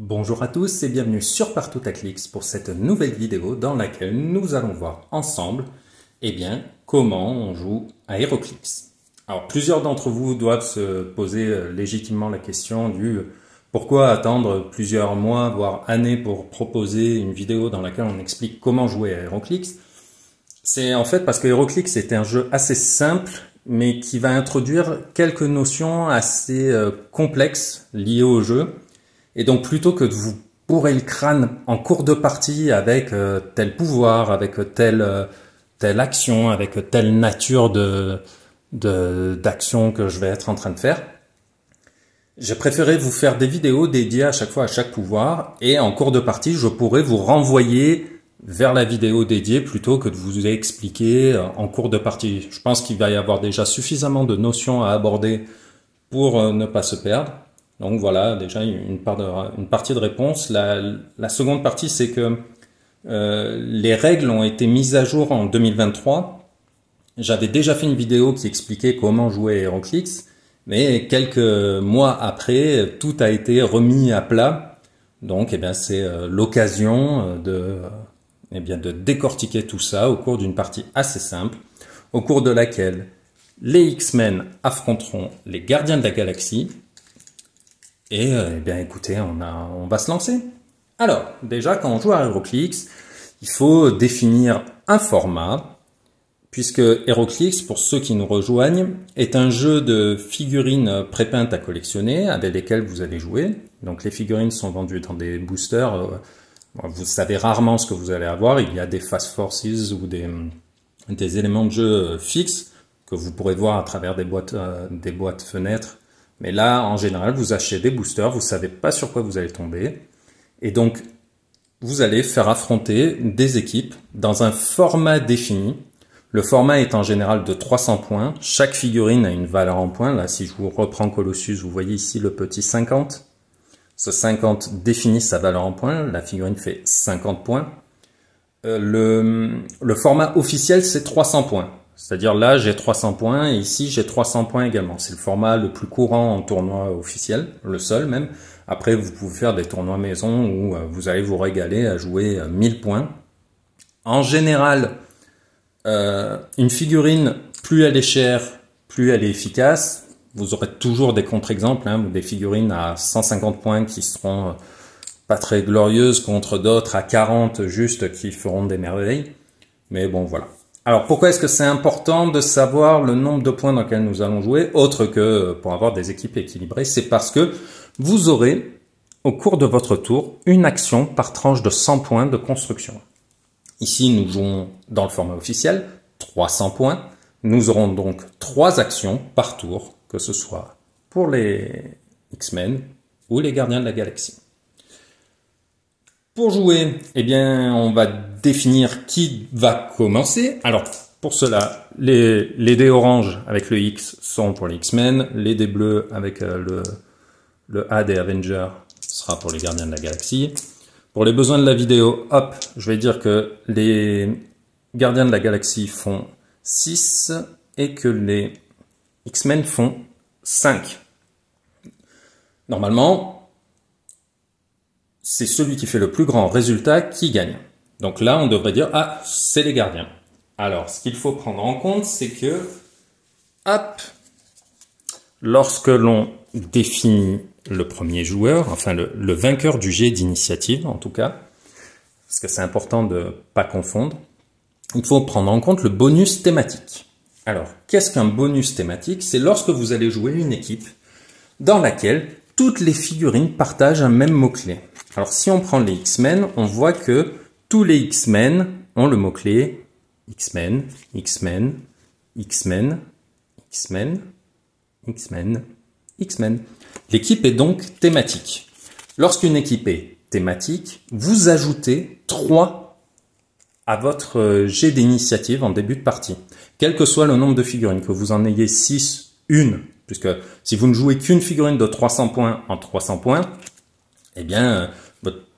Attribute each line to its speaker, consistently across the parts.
Speaker 1: Bonjour à tous et bienvenue sur Partout à Clix pour cette nouvelle vidéo dans laquelle nous allons voir ensemble comment on joue à HeroClix. Alors plusieurs d'entre vous doivent se poser légitimement la question du pourquoi attendre plusieurs mois voire années pour proposer une vidéo dans laquelle on explique comment jouer à HeroClix. C'est en fait parce que HeroClix est un jeu assez simple mais qui va introduire quelques notions assez complexes liées au jeu. Et donc plutôt que de vous bourrer le crâne en cours de partie avec tel pouvoir, avec telle action, avec telle nature d'action que je vais être en train de faire, j'ai préféré vous faire des vidéos dédiées à chaque fois à chaque pouvoir et en cours de partie je pourrais vous renvoyer vers la vidéo dédiée plutôt que de vous expliquer en cours de partie. Je pense qu'il va y avoir déjà suffisamment de notions à aborder pour ne pas se perdre. Donc voilà, déjà une partie de réponse. La seconde partie, c'est que les règles ont été mises à jour en 2023. J'avais déjà fait une vidéo qui expliquait comment jouer à HeroClix, mais quelques mois après, tout a été remis à plat. Donc c'est l'occasion de décortiquer tout ça au cours d'une partie assez simple, au cours de laquelle les X-Men affronteront les Gardiens de la Galaxie. Et écoutez, on va se lancer. Alors, déjà, quand on joue à HeroClix, il faut définir un format, puisque HeroClix, pour ceux qui nous rejoignent, est un jeu de figurines prépeintes à collectionner, avec lesquelles vous allez jouer. Donc les figurines sont vendues dans des boosters. Vous savez rarement ce que vous allez avoir. Il y a des Fast Forces ou des éléments de jeu fixes que vous pourrez voir à travers des boîtes fenêtres. Mais là, en général, vous achetez des boosters, vous ne savez pas sur quoi vous allez tomber. Et donc, vous allez faire affronter des équipes dans un format défini. Le format est en général de 300 points. Chaque figurine a une valeur en points. Là, si je vous reprends Colossus, vous voyez ici le petit 50. Ce 50 définit sa valeur en points. La figurine fait 50 points. Le format officiel, c'est 300 points. C'est-à-dire là, j'ai 300 points et ici, j'ai 300 points également. C'est le format le plus courant en tournoi officiel, le seul même. Après, vous pouvez faire des tournois maison où vous allez vous régaler à jouer 1000 points. En général, une figurine, plus elle est chère, plus elle est efficace. Vous aurez toujours des contre-exemples, des figurines à 150 points qui seront pas très glorieuses contre d'autres à 40 juste qui feront des merveilles. Mais bon, voilà. Alors pourquoi est-ce que c'est important de savoir le nombre de points dans lesquels nous allons jouer, autre que pour avoir des équipes équilibrées? C'est parce que vous aurez, au cours de votre tour, une action par tranche de 100 points de construction. Ici, nous jouons dans le format officiel, 300 points. Nous aurons donc 3 actions par tour, que ce soit pour les X-Men ou les Gardiens de la Galaxie. Pour jouer, on va définir qui va commencer. Alors, pour cela, les dés orange avec le X sont pour les X-Men. Les dés bleus avec le A des Avengers sera pour les Gardiens de la Galaxie. Pour les besoins de la vidéo, hop, je vais dire que les Gardiens de la Galaxie font 6 et que les X-Men font 5. Normalement, c'est celui qui fait le plus grand résultat qui gagne. Donc là, on devrait dire, ah, c'est les gardiens. Alors, ce qu'il faut prendre en compte, c'est que, hop, lorsque l'on définit le premier joueur, enfin le vainqueur du jet d'initiative, en tout cas, parce que c'est important de ne pas confondre, il faut prendre en compte le bonus thématique. Alors, qu'est-ce qu'un bonus thématique? C'est lorsque vous allez jouer une équipe dans laquelle toutes les figurines partagent un même mot-clé. Alors, si on prend les X-Men, on voit que tous les X-Men ont le mot-clé X-Men, X-Men, X-Men, X-Men, X-Men, X-Men. L'équipe est donc thématique. Lorsqu'une équipe est thématique, vous ajoutez 3 à votre jet d'initiative en début de partie. Quel que soit le nombre de figurines, que vous en ayez 6, 1, puisque si vous ne jouez qu'une figurine de 300 points en 300 points,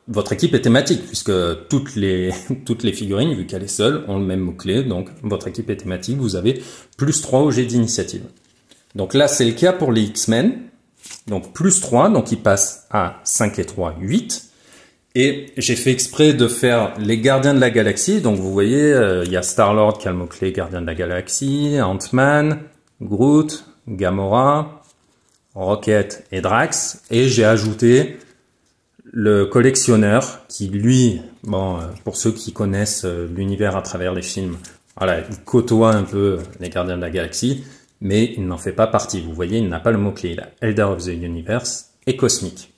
Speaker 1: votre équipe est thématique, puisque toutes les figurines, vu qu'elle est seule, ont le même mot-clé, donc votre équipe est thématique, vous avez plus 3 au jet d'initiative. Donc là, c'est le cas pour les X-Men. donc plus 3, donc il passe à 5 et 3, 8. Et j'ai fait exprès de faire les gardiens de la galaxie. Donc vous voyez, il y a Star-Lord qui a le mot-clé gardien de la galaxie, Ant-Man, Groot, Gamora, Rocket et Drax. Et j'ai ajouté le collectionneur qui, lui, bon, pour ceux qui connaissent l'univers à travers les films, voilà, il côtoie un peu les gardiens de la galaxie, mais il n'en fait pas partie. Vous voyez, il n'a pas le mot-clé. Il a Elder of the Universe et Cosmic.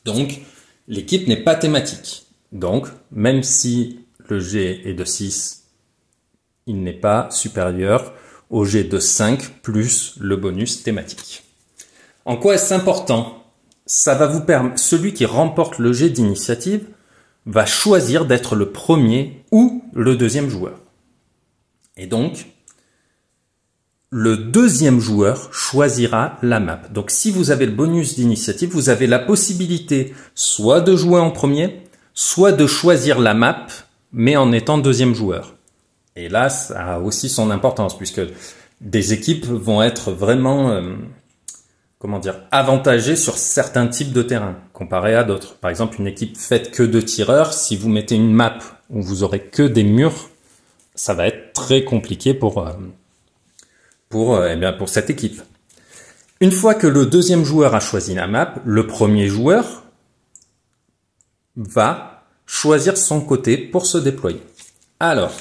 Speaker 1: Donc, l'équipe n'est pas thématique. Donc, même si le G est de 6, il n'est pas supérieur au G de 5 plus le bonus thématique. En quoi est-ce important? Ça va vous permettre, celui qui remporte le G d'initiative va choisir d'être le premier ou le deuxième joueur. Et donc, le deuxième joueur choisira la map. Donc, si vous avez le bonus d'initiative, vous avez la possibilité soit de jouer en premier, soit de choisir la map, mais en étant deuxième joueur. Et là, ça a aussi son importance, puisque des équipes vont être vraiment, comment dire, avantagées sur certains types de terrains, comparé à d'autres. Par exemple, une équipe faite que de tireurs, si vous mettez une map où vous aurez que des murs, ça va être très compliqué pour cette équipe. Une fois que le deuxième joueur a choisi la map, le premier joueur va choisir son côté pour se déployer. Alors,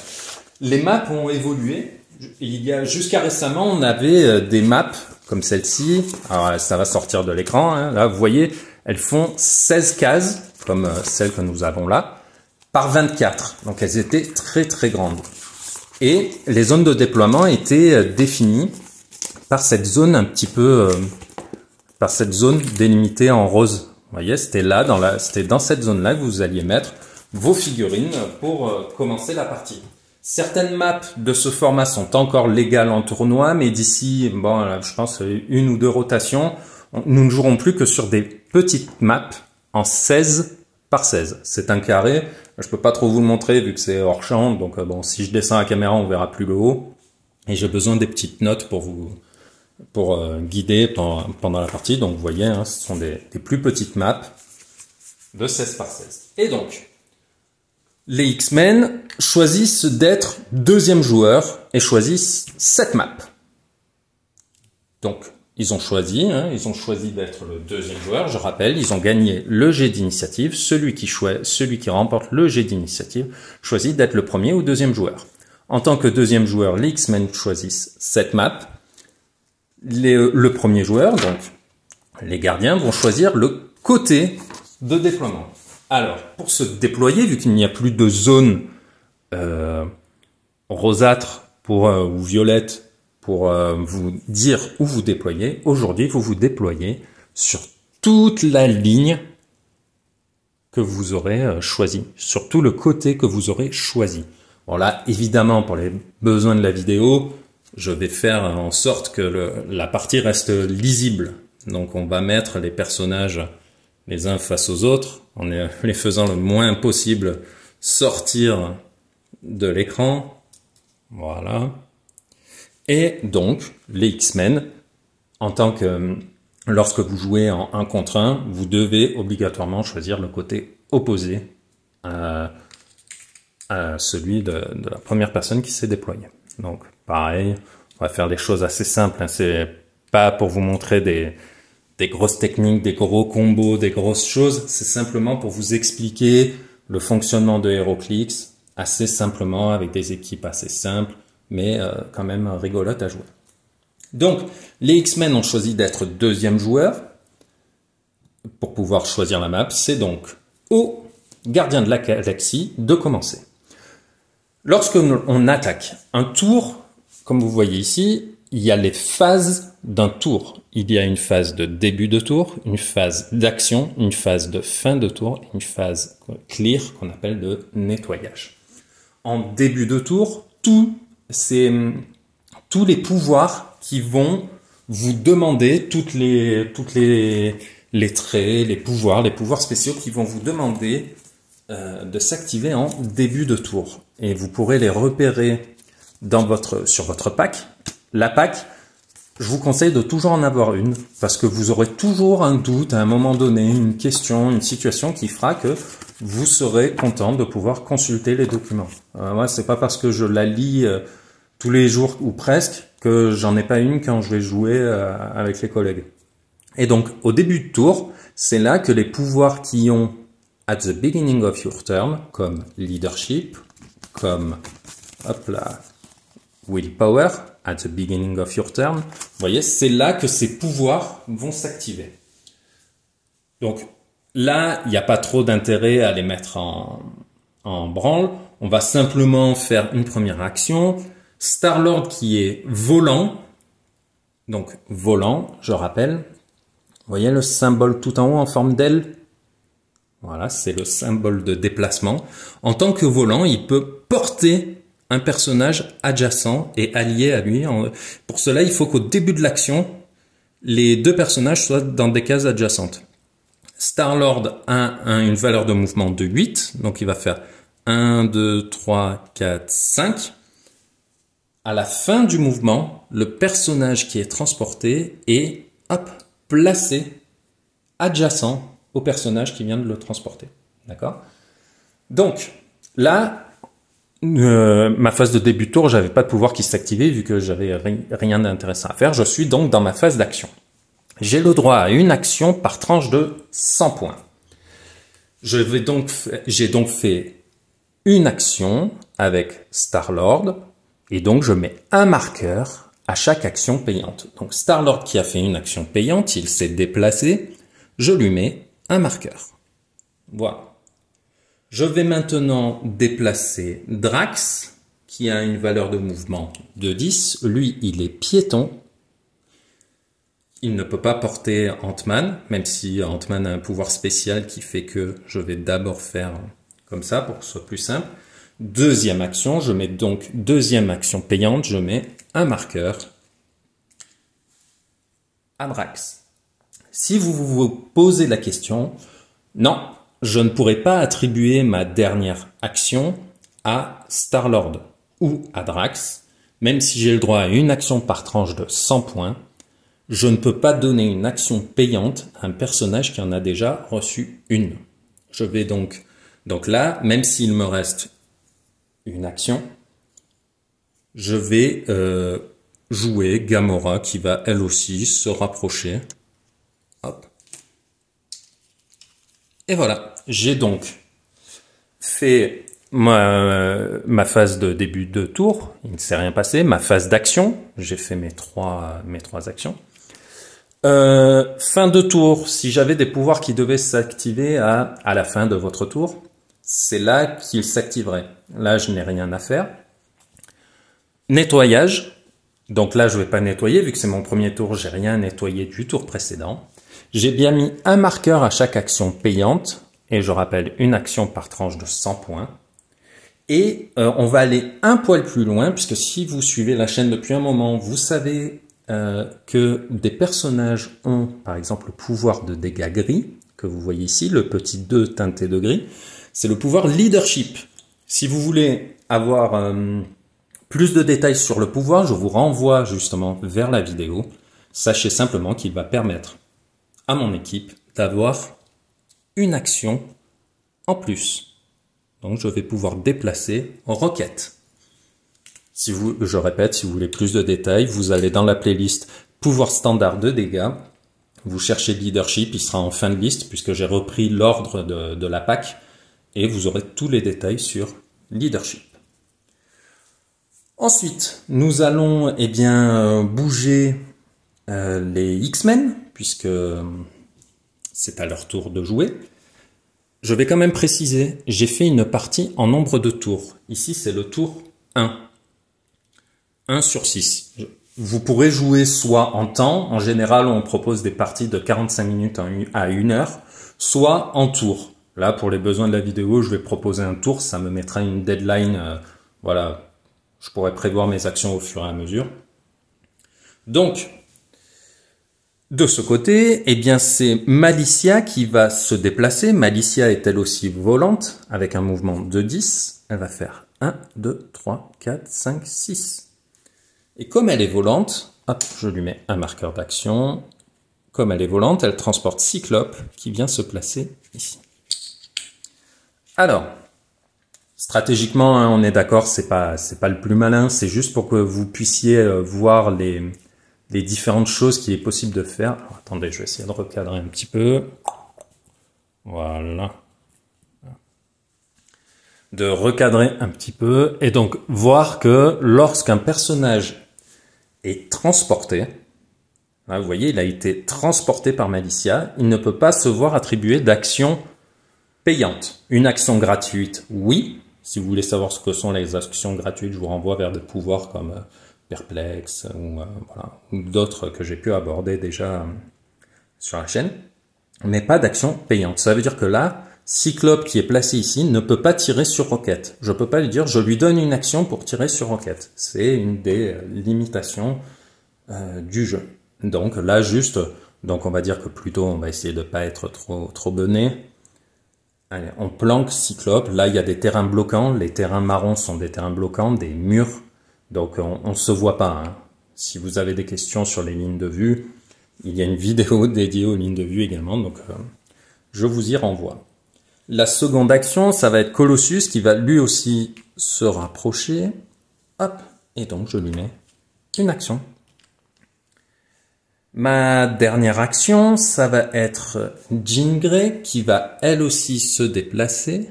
Speaker 1: les maps ont évolué. Il y a jusqu'à récemment, on avait des maps comme celle-ci. Alors, ça va sortir de l'écran. Hein. Là, vous voyez, elles font 16 cases, comme celle que nous avons là, par 24. Donc, elles étaient très, très grandes. Et les zones de déploiement étaient définies par cette zone un petit peu, par cette zone délimitée en rose. Vous voyez, c'était là, c'était dans cette zone-là que vous alliez mettre vos figurines pour commencer la partie. Certaines maps de ce format sont encore légales en tournoi, mais d'ici, bon, je pense, 1 ou 2 rotations, nous ne jouerons plus que sur des petites maps en 16 par 16. C'est un carré. Je peux pas trop vous le montrer vu que c'est hors champ. Donc bon, si je descends la caméra, on verra plus le haut. Et j'ai besoin des petites notes pour guider pendant la partie. Donc vous voyez, hein, ce sont des plus petites maps de 16 par 16. Et donc, les X-Men choisissent d'être deuxième joueur et choisissent cette map. Donc, ils ont choisi d'être le deuxième joueur. Je rappelle, ils ont gagné le jet d'initiative. Celui qui remporte le jet d'initiative choisit d'être le premier ou deuxième joueur. En tant que deuxième joueur, les X-Men choisissent cette map. Le premier joueur, donc les gardiens, vont choisir le côté de déploiement. Alors, pour se déployer, vu qu'il n'y a plus de zone rosâtre ou violette pour vous dire où vous déployez, aujourd'hui, vous vous déployez sur toute la ligne que vous aurez choisie, sur tout le côté que vous aurez choisi. Bon là, évidemment, pour les besoins de la vidéo, je vais faire en sorte que la partie reste lisible. Donc on va mettre les personnages les uns face aux autres, en les faisant le moins possible sortir de l'écran. Voilà. Et donc, les X-Men, en tant que, lorsque vous jouez en 1 contre 1, vous devez obligatoirement choisir le côté opposé à celui de la première personne qui s'est déployée. Donc, pareil, on va faire des choses assez simples. Hein. C'est pas pour vous montrer des grosses techniques, des gros combos, des grosses choses. C'est simplement pour vous expliquer le fonctionnement de HeroClix assez simplement, avec des équipes assez simples, mais quand même rigolote à jouer. Donc, les X-Men ont choisi d'être deuxième joueur pour pouvoir choisir la map. C'est donc aux gardiens de la galaxie de commencer. Lorsque on attaque un tour, comme vous voyez ici, il y a les phases d'un tour. Il y a une phase de début de tour, une phase d'action, une phase de fin de tour, une phase clear qu'on appelle de nettoyage. En début de tour, tous les pouvoirs qui vont vous demander, les traits, les pouvoirs spéciaux qui vont vous demander de s'activer en début de tour. Et vous pourrez les repérer sur votre pack. La pack, je vous conseille de toujours en avoir une, parce que vous aurez toujours un doute à un moment donné, une question, une situation qui fera que vous serez content de pouvoir consulter les documents. Moi, c'est pas parce que je la lis tous les jours ou presque que j'en ai pas une quand je vais jouer avec les collègues. Et donc, au début de tour, c'est là que les pouvoirs qui ont at the beginning of your turn, comme leadership, comme, hop là, willpower, at the beginning of your turn, vous voyez, c'est là que ces pouvoirs vont s'activer. Donc, là, il n'y a pas trop d'intérêt à les mettre en branle. On va simplement faire une première action. Star-Lord qui est volant. Donc, volant, je rappelle. Vous voyez le symbole tout en haut en forme d'aile? Voilà, c'est le symbole de déplacement. En tant que volant, il peut porter un personnage adjacent et allié à lui. Pour cela, il faut qu'au début de l'action, les deux personnages soient dans des cases adjacentes. Star-Lord a une valeur de mouvement de 8, donc il va faire 1, 2, 3, 4, 5. À la fin du mouvement, le personnage qui est transporté est, hop, placé adjacent au personnage qui vient de le transporter. D'accord? Donc, là, ma phase de début de tour, j'avais pas de pouvoir qui s'activait vu que j'avais rien d'intéressant à faire. Je suis donc dans ma phase d'action. J'ai le droit à une action par tranche de 100 points. J'ai donc fait une action avec Star-Lord et donc je mets un marqueur à chaque action payante. Donc Star-Lord qui a fait une action payante, il s'est déplacé, je lui mets un marqueur. Voilà. Je vais maintenant déplacer Drax, qui a une valeur de mouvement de 10. Lui, il est piéton. Il ne peut pas porter Ant-Man, même si Ant-Man a un pouvoir spécial qui fait que je vais d'abord faire comme ça pour que ce soit plus simple. Deuxième action, je mets donc deuxième action payante, je mets un marqueur à Drax. Si vous vous posez la question, non, je ne pourrai pas attribuer ma dernière action à Star-Lord ou à Drax, même si j'ai le droit à une action par tranche de 100 points, je ne peux pas donner une action payante à un personnage qui en a déjà reçu une. Je vais donc là, même s'il me reste une action, je vais jouer Gamora qui va elle aussi se rapprocher. Hop. Et voilà, j'ai donc fait ma phase de début de tour, il ne s'est rien passé, ma phase d'action, j'ai fait mes trois actions. Fin de tour, si j'avais des pouvoirs qui devaient s'activer à la fin de votre tour, c'est là qu'ils s'activeraient. Là, je n'ai rien à faire. Nettoyage, donc là, je ne vais pas nettoyer, vu que c'est mon premier tour, j'ai rien nettoyé du tour précédent. J'ai bien mis un marqueur à chaque action payante, et je rappelle une action par tranche de 100 points. Et on va aller un poil plus loin, puisque si vous suivez la chaîne depuis un moment, vous savez que des personnages ont, par exemple, le pouvoir de dégâts gris, que vous voyez ici, le petit 2 teinté de gris, c'est le pouvoir leadership. Si vous voulez avoir plus de détails sur le pouvoir, je vous renvoie justement vers la vidéo. Sachez simplement qu'il va permettre à mon équipe d'avoir une action en plus. Donc je vais pouvoir déplacer Rocket. Je répète, si vous voulez plus de détails, vous allez dans la playlist pouvoir standard de dégâts. Vous cherchez leadership, il sera en fin de liste puisque j'ai repris l'ordre de la PAC et vous aurez tous les détails sur leadership. Ensuite, nous allons bouger les X-Men puisque c'est à leur tour de jouer. Je vais quand même préciser, j'ai fait une partie en nombre de tours. Ici, c'est le tour 1. 1 sur 6. Vous pourrez jouer soit en temps, en général on propose des parties de 45 minutes à 1 heure, soit en tour. Là, pour les besoins de la vidéo, je vais proposer un tour, ça me mettra une deadline, voilà, je pourrais prévoir mes actions au fur et à mesure. Donc, de ce côté, c'est Malicia qui va se déplacer. Malicia est elle aussi volante, avec un mouvement de 10. Elle va faire 1, 2, 3, 4, 5, 6. Et comme elle est volante, hop, je lui mets un marqueur d'action. Comme elle est volante, elle transporte Cyclope qui vient se placer ici. Alors, stratégiquement, hein, on est d'accord, c'est pas le plus malin, c'est juste pour que vous puissiez voir les différentes choses qu'il est possible de faire. Alors, attendez, je vais essayer de recadrer un petit peu. Voilà. De recadrer un petit peu et donc voir que lorsqu'un personnage est transporté, là, vous voyez, il a été transporté par Malicia, il ne peut pas se voir attribuer d'action payante. Une action gratuite, oui. Si vous voulez savoir ce que sont les actions gratuites, je vous renvoie vers des pouvoirs comme Perplexe ou d'autres que j'ai pu aborder déjà sur la chaîne. Mais pas d'action payante. Ça veut dire que là, Cyclope qui est placé ici ne peut pas tirer sur Rocket. Je ne peux pas lui dire, je lui donne une action pour tirer sur Rocket. C'est une des limitations du jeu. Donc là, juste, donc on va dire que plutôt, on va essayer de ne pas être trop bené. Allez, on planque Cyclope. Là, il y a des terrains bloquants. Les terrains marrons sont des terrains bloquants, des murs. Donc, on ne se voit pas. Hein. Si vous avez des questions sur les lignes de vue, il y a une vidéo dédiée aux lignes de vue également. Donc, je vous y renvoie. La seconde action, ça va être Colossus qui va lui aussi se rapprocher. Hop. Et donc, je lui mets une action. Ma dernière action, ça va être Jean Grey qui va elle aussi se déplacer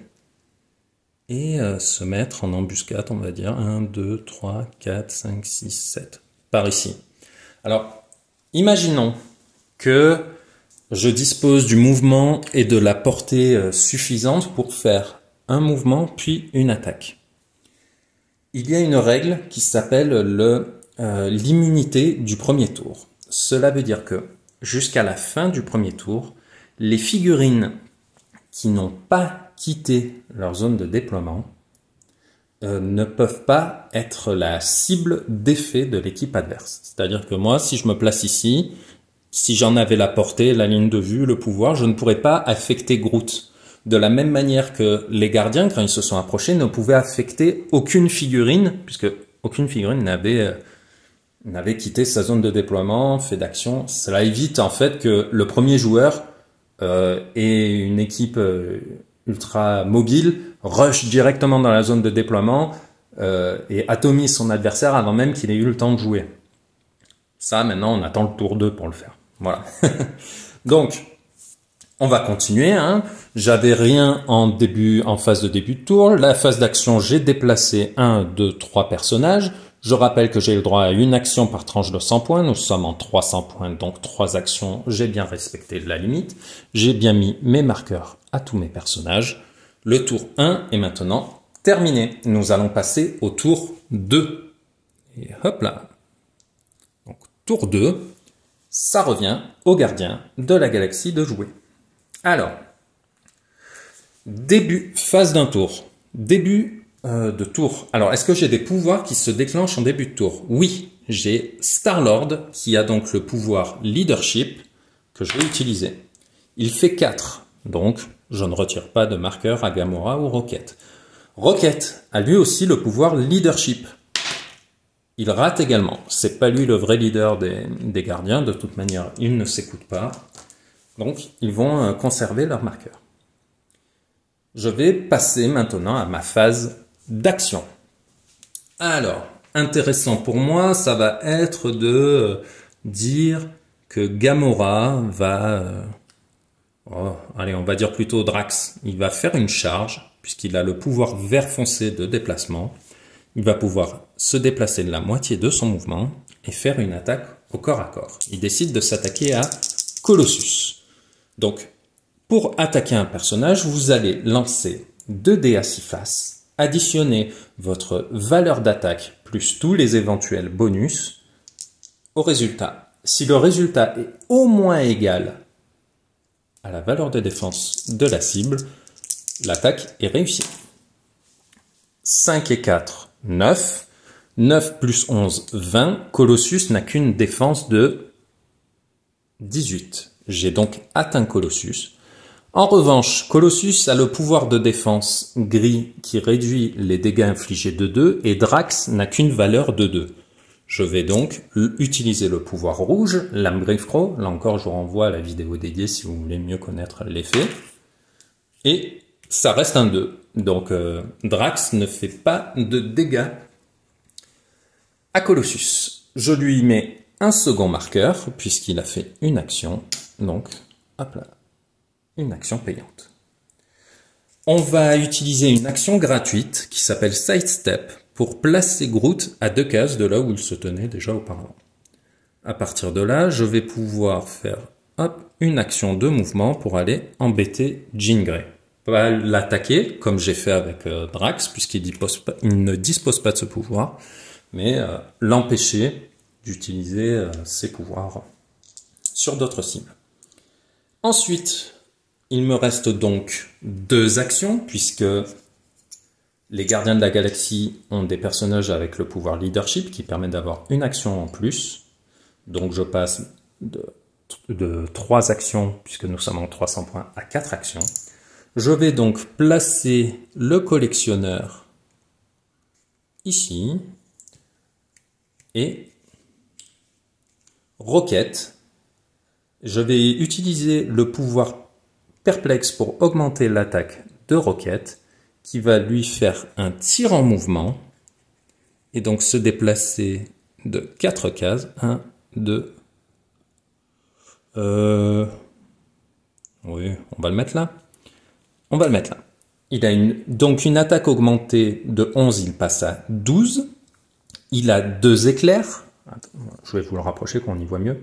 Speaker 1: et se mettre en embuscade, on va dire 1, 2, 3, 4, 5, 6, 7 par ici. Alors, imaginons que je dispose du mouvement et de la portée suffisante pour faire un mouvement puis une attaque. Il y a une règle qui s'appelle l'immunité du premier tour. Cela veut dire que jusqu'à la fin du premier tour, les figurines qui n'ont pas quitté leur zone de déploiement ne peuvent pas être la cible d'effet de l'équipe adverse. C'est-à-dire que moi, si je me place ici, si j'en avais la portée, la ligne de vue, le pouvoir, je ne pourrais pas affecter Groot. De la même manière que les gardiens, quand ils se sont approchés, ne pouvaient affecter aucune figurine, puisque aucune figurine n'avait quitté sa zone de déploiement, fait d'action. Cela évite en fait que le premier joueur et une équipe ultra mobile rush directement dans la zone de déploiement et atomise son adversaire avant même qu'il ait eu le temps de jouer. Ça, maintenant, on attend le tour 2 pour le faire. Voilà. Donc, on va continuer. Hein. J'avais rien en phase de début de tour. La phase d'action, j'ai déplacé 1, 2, 3 personnages. Je rappelle que j'ai le droit à une action par tranche de 100 points. Nous sommes en 300 points, donc 3 actions. J'ai bien respecté la limite. J'ai bien mis mes marqueurs à tous mes personnages. Le tour 1 est maintenant terminé. Nous allons passer au tour 2. Et hop là. Donc, tour 2, ça revient au gardien de la galaxie de jouer. Alors, début, phase d'un tour. Début de tour. Alors, est-ce que j'ai des pouvoirs qui se déclenchent en début de tour? Oui, j'ai Star-Lord qui a donc le pouvoir Leadership que je vais utiliser. Il fait 4, donc je ne retire pas de marqueur à Gamora ou Rocket. Rocket a lui aussi le pouvoir Leadership. Il rate également. C'est pas lui le vrai leader des gardiens. De toute manière, il ne s'écoute pas. Donc, ils vont conserver leur marqueur. Je vais passer maintenant à ma phase d'action. Alors, intéressant pour moi, ça va être de dire que Gamora va... allez, on va dire plutôt Drax. Il va faire une charge, puisqu'il a le pouvoir vert foncé de déplacement. Il va pouvoir se déplacer de la moitié de son mouvement et faire une attaque au corps à corps. Il décide de s'attaquer à Colossus. Donc, pour attaquer un personnage, vous allez lancer 2 dés à 6 faces, additionner votre valeur d'attaque plus tous les éventuels bonus au résultat. Si le résultat est au moins égal à la valeur de défense de la cible, l'attaque est réussie. 5 et 4, 9. 9 plus 11, 20. Colossus n'a qu'une défense de 18. J'ai donc atteint Colossus. En revanche, Colossus a le pouvoir de défense gris qui réduit les dégâts infligés de 2 et Drax n'a qu'une valeur de 2. Je vais donc utiliser le pouvoir rouge, Lame Griffe Crow. Là encore, je vous renvoie à la vidéo dédiée si vous voulez mieux connaître l'effet. Et ça reste un 2. Donc Drax ne fait pas de dégâts à Colossus. Je lui mets un second marqueur puisqu'il a fait une action. Donc, hop là, une action payante. On va utiliser une action gratuite qui s'appelle Sidestep pour placer Groot à 2 cases de là où il se tenait déjà auparavant. À partir de là, je vais pouvoir faire une action de mouvement pour aller embêter Jean Grey. Pas l'attaquer comme j'ai fait avec Drax puisqu'il ne dispose pas de ce pouvoir, mais l'empêcher d'utiliser ses pouvoirs sur d'autres cibles. Ensuite, il me reste donc 2 actions, puisque les Gardiens de la Galaxie ont des personnages avec le pouvoir leadership qui permet d'avoir une action en plus. Donc je passe de 3 actions, puisque nous sommes en 300 points, à 4 actions. Je vais donc placer le collectionneur ici et Rocket. Je vais utiliser le pouvoir Perplexe pour augmenter l'attaque de Rocket, qui va lui faire un tir en mouvement, et donc se déplacer de 4 cases. 1, 2... Oui, on va le mettre là. On va le mettre là. Il a donc une attaque augmentée de 11, il passe à 12. Il a 2 éclairs. Je vais vous le rapprocher qu'on y voit mieux.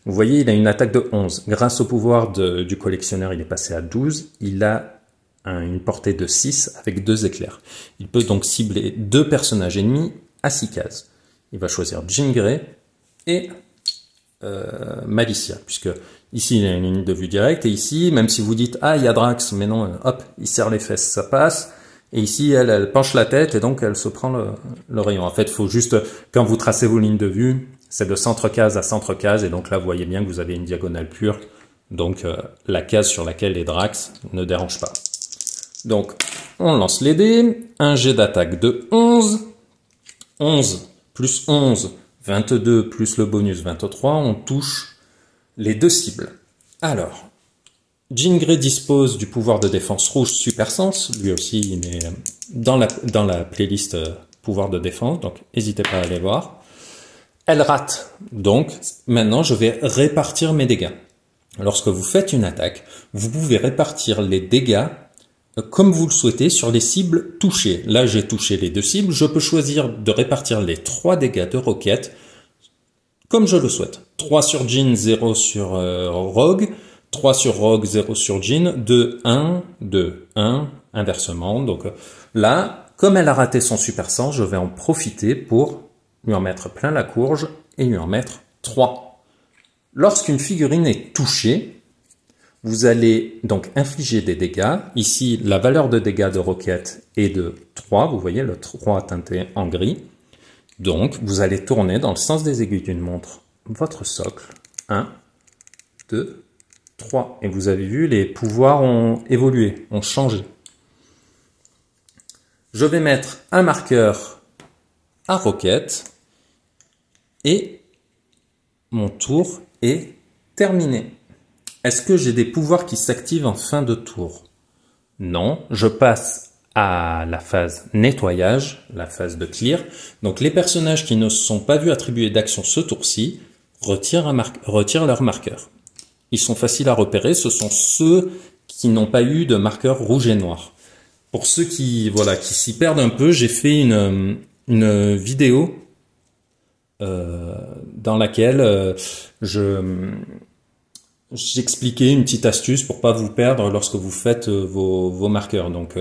Speaker 1: Vous voyez, il a une attaque de 11. Grâce au pouvoir du collectionneur, il est passé à 12. Il a une portée de 6 avec 2 éclairs. Il peut donc cibler 2 personnages ennemis à 6 cases. Il va choisir Jean Grey et Malicia, puisque ici il a une ligne de vue directe, et ici, même si vous dites « Ah, il y a Drax », mais non, hop, il serre les fesses, ça passe. Et ici, elle penche la tête et donc elle se prend le rayon. En fait, il faut juste, quand vous tracez vos lignes de vue, c'est de centre-case à centre-case. Et donc là, vous voyez bien que vous avez une diagonale pure. Donc la case sur laquelle est Drax ne dérange pas. Donc, on lance les dés. Un jet d'attaque de 11. 11 plus 11, 22 plus le bonus 23. On touche les 2 cibles. Alors... Jean Grey dispose du pouvoir de défense rouge Super Sens, lui aussi il est dans la playlist pouvoir de défense, donc n'hésitez pas à aller voir. Elle rate, donc maintenant je vais répartir mes dégâts. Lorsque vous faites une attaque, vous pouvez répartir les dégâts comme vous le souhaitez sur les cibles touchées. Là j'ai touché les 2 cibles, je peux choisir de répartir les 3 dégâts de Rocket comme je le souhaite. 3 sur Jean, 0 sur Rogue, 3 sur Rogue, 0 sur Jean, 2, 1, 2, 1, inversement. Donc là, comme elle a raté son super sens, je vais en profiter pour lui en mettre plein la courge et lui en mettre 3. Lorsqu'une figurine est touchée, vous allez donc infliger des dégâts. Ici, la valeur de dégâts de Rocket est de 3. Vous voyez le 3 teinté en gris. Donc, vous allez tourner dans le sens des aiguilles d'une montre votre socle. 1, 2, 3. Et vous avez vu, les pouvoirs ont évolué, ont changé. Je vais mettre un marqueur à Rocket et mon tour est terminé. Est-ce que j'ai des pouvoirs qui s'activent en fin de tour? Non, je passe à la phase nettoyage, la phase de clear. Donc les personnages qui ne se sont pas vus attribuer d'action ce tour-ci retirent leur marqueur. Ils sont faciles à repérer, ce sont ceux qui n'ont pas eu de marqueur rouge et noir. Pour ceux qui s'y perdent un peu, j'ai fait une vidéo dans laquelle j'expliquais une petite astuce pour pas vous perdre lorsque vous faites vos marqueurs. Donc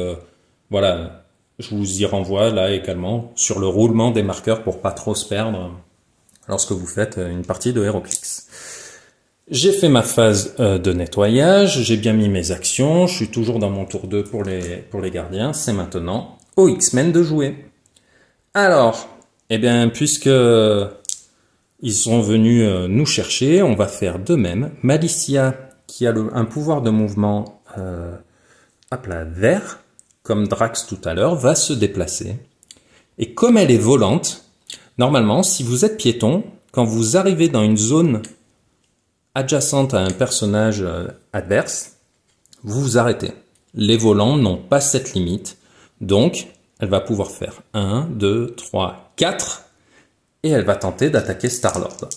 Speaker 1: voilà, je vous y renvoie là également sur le roulement des marqueurs pour pas trop se perdre lorsque vous faites une partie de HeroClix. J'ai fait ma phase de nettoyage, j'ai bien mis mes actions, je suis toujours dans mon tour 2 pour les gardiens. C'est maintenant aux X-Men de jouer. Alors, eh bien, puisque ils sont venus nous chercher, on va faire de même. Malicia, qui a un pouvoir de mouvement à plat vert, comme Drax tout à l'heure, va se déplacer. Et comme elle est volante, Normalement, si vous êtes piéton, quand vous arrivez dans une zone adjacente à un personnage adverse, vous vous arrêtez. Les volants n'ont pas cette limite, donc elle va pouvoir faire 1, 2, 3, 4, et elle va tenter d'attaquer Star-Lord.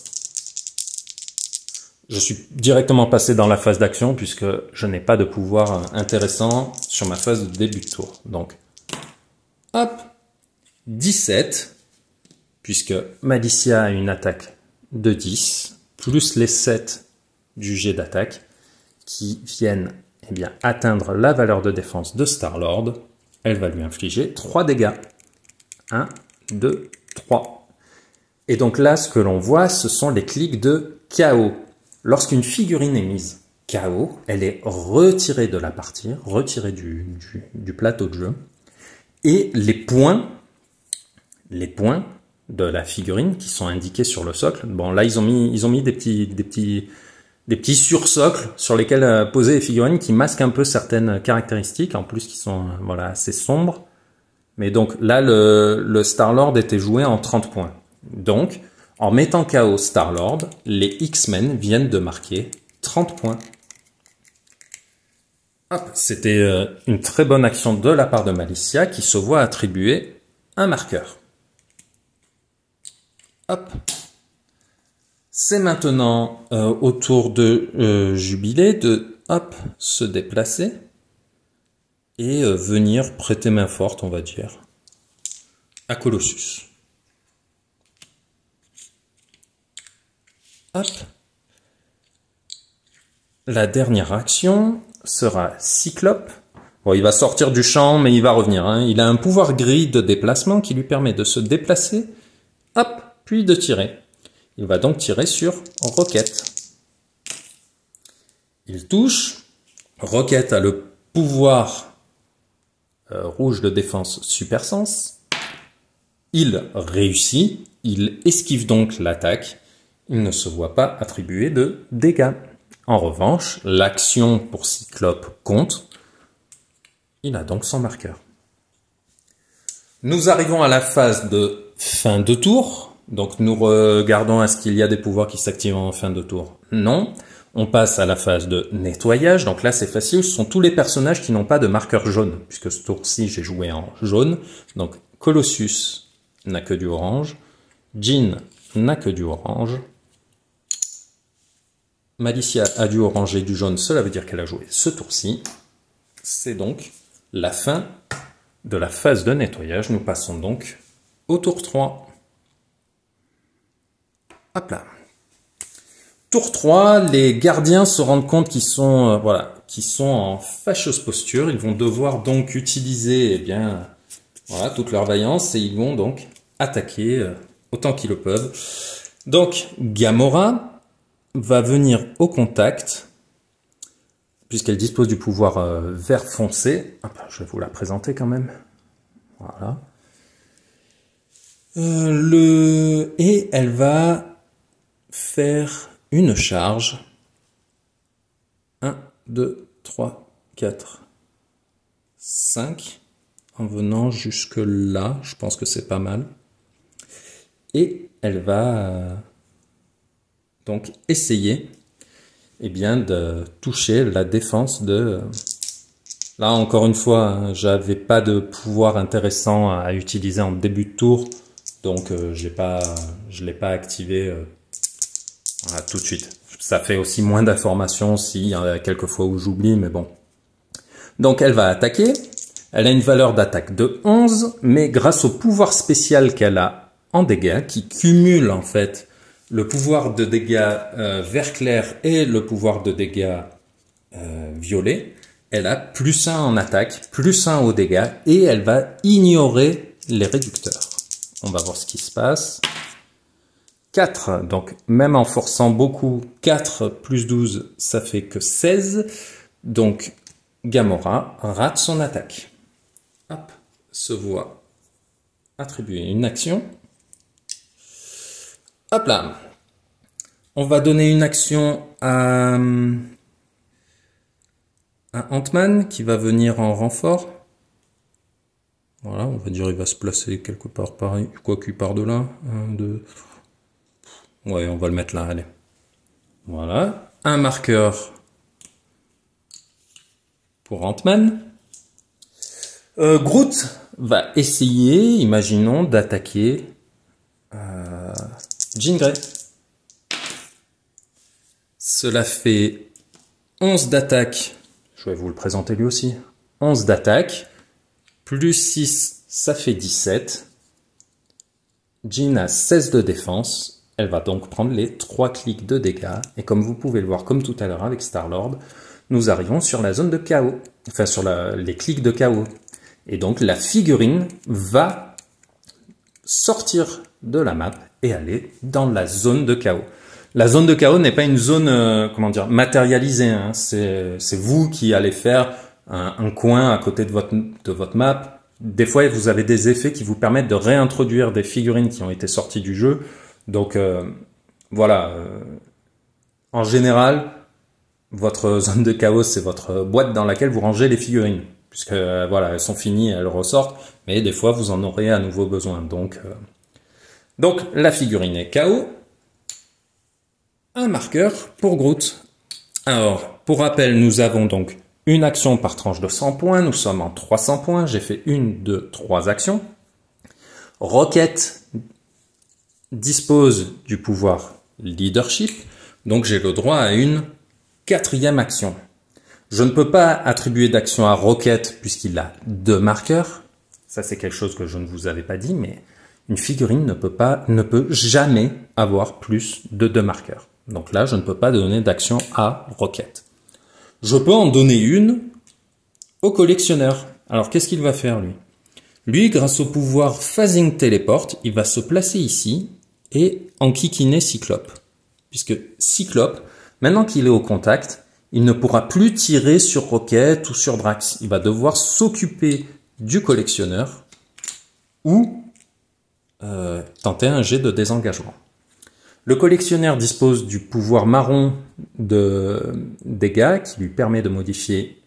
Speaker 1: Je suis directement passé dans la phase d'action puisque je n'ai pas de pouvoir intéressant sur ma phase de début de tour. Donc, hop, 17, puisque Malicia a une attaque de 10, plus les 7 du jet d'attaque qui viennent atteindre la valeur de défense de Star-Lord. Elle va lui infliger 3 dégâts. 1, 2, 3. Et donc là, ce que l'on voit, ce sont les clics de KO. Lorsqu'une figurine est mise KO, elle est retirée de la partie, retirée du plateau de jeu. Et les points de la figurine qui sont indiqués sur le socle, bon là ils ont mis des petits sursocles sur lesquels poser les figurines qui masquent un peu certaines caractéristiques, en plus qui sont voilà, assez sombres. Mais donc là, le Star-Lord était joué en 30 points. Donc, en mettant KO Star-Lord, les X-Men viennent de marquer 30 points. C'était une très bonne action de la part de Malicia qui se voit attribuer un marqueur. Hop. C'est maintenant au tour de Jubilé de se déplacer et venir prêter main forte, on va dire, à Colossus. Hop. La dernière action sera Cyclope. Bon, il va sortir du champ, mais il va revenir. Hein. Il a un pouvoir gris de déplacement qui lui permet de se déplacer, hop, puis de tirer. Il va donc tirer sur Rocket. Il touche. Rocket a le pouvoir rouge de défense Super Sens. Il réussit. Il esquive donc l'attaque. Il ne se voit pas attribuer de dégâts. En revanche, l'action pour Cyclope compte. Il a donc son marqueur. Nous arrivons à la phase de fin de tour. Donc nous regardons est-ce qu'il y a des pouvoirs qui s'activent en fin de tour. Non. On passe à la phase de nettoyage. Donc là c'est facile, ce sont tous les personnages qui n'ont pas de marqueur jaune. Puisque ce tour-ci j'ai joué en jaune. Donc Colossus n'a que du orange. Jean n'a que du orange. Malicia a du orange et du jaune, cela veut dire qu'elle a joué ce tour-ci. C'est donc la fin de la phase de nettoyage. Nous passons donc au tour 3. Hop là. Tour 3, les gardiens se rendent compte qu'ils sont, qu'ils sont en fâcheuse posture. Ils vont devoir donc utiliser toute leur vaillance et ils vont donc attaquer autant qu'ils le peuvent. Donc Gamora va venir au contact, puisqu'elle dispose du pouvoir vert foncé. Je vais vous la présenter quand même. Voilà. Et elle va faire une charge. 1, 2, 3, 4, 5. En venant jusque là, je pense que c'est pas mal. Et elle va donc essayer de toucher la défense de... Là encore une fois, j'avais pas de pouvoir intéressant à utiliser en début de tour, donc je l'ai pas activé tout de suite. Ça fait aussi moins d'informations s'il y a quelques fois où j'oublie, mais bon. Donc elle va attaquer, elle a une valeur d'attaque de 11, mais grâce au pouvoir spécial qu'elle a en dégâts, qui cumule en fait le pouvoir de dégâts vert clair et le pouvoir de dégâts violet, elle a +1 en attaque, +1 aux dégâts, et elle va ignorer les réducteurs. On va voir ce qui se passe. 4, donc même en forçant beaucoup, 4 plus 12, ça fait que 16. Donc Gamora rate son attaque. Hop, se voit attribuer une action. Hop là. On va donner une action à Ant-Man qui va venir en renfort. Voilà, on va dire il va se placer quelque part par... Quoi qu'il part de là. 1, 2... Ouais, on va le mettre là, allez. Voilà. Un marqueur pour Ant-Man. Groot va essayer, imaginons, d'attaquer Jean Grey. Cela fait 11 d'attaque. Je vais vous le présenter lui aussi. 11 d'attaque. Plus 6, ça fait 17. Jean a 16 de défense. Elle va donc prendre les 3 clics de dégâts. Et comme vous pouvez le voir, comme tout à l'heure avec Star-Lord, nous arrivons sur la zone de chaos. Enfin, sur les clics de chaos. Et donc, la figurine va sortir de la map et aller dans la zone de chaos. La zone de chaos n'est pas une zone, comment dire, matérialisée. Hein. C'est vous qui allez faire un coin à côté de votre map. Des fois, vous avez des effets qui vous permettent de réintroduire des figurines qui ont été sorties du jeu. Donc, voilà. En général, votre zone de chaos, c'est votre boîte dans laquelle vous rangez les figurines. Puisque, voilà, elles sont finies, elles ressortent. Mais des fois, vous en aurez à nouveau besoin. Donc la figurine est KO. Un marqueur pour Groot. Alors, pour rappel, nous avons donc une action par tranche de 100 points. Nous sommes en 300 points. J'ai fait 1, 2, 3 actions. Rocket dispose du pouvoir leadership. Donc, j'ai le droit à une 4e action. Je ne peux pas attribuer d'action à Rocket puisqu'il a 2 marqueurs. Ça, c'est quelque chose que je ne vous avais pas dit, mais une figurine ne peut jamais avoir plus de 2 marqueurs. Donc là, je ne peux pas donner d'action à Rocket. Je peux en donner une au collectionneur. Alors, qu'est-ce qu'il va faire, lui? Lui, grâce au pouvoir Phasing Teleport, il va se placer ici et enquiquiner Cyclope. Puisque Cyclope, maintenant qu'il est au contact, il ne pourra plus tirer sur Rocket ou sur Drax. Il va devoir s'occuper du collectionneur ou tenter un jet de désengagement. Le collectionneur dispose du pouvoir marron de dégâts qui lui permet de modifier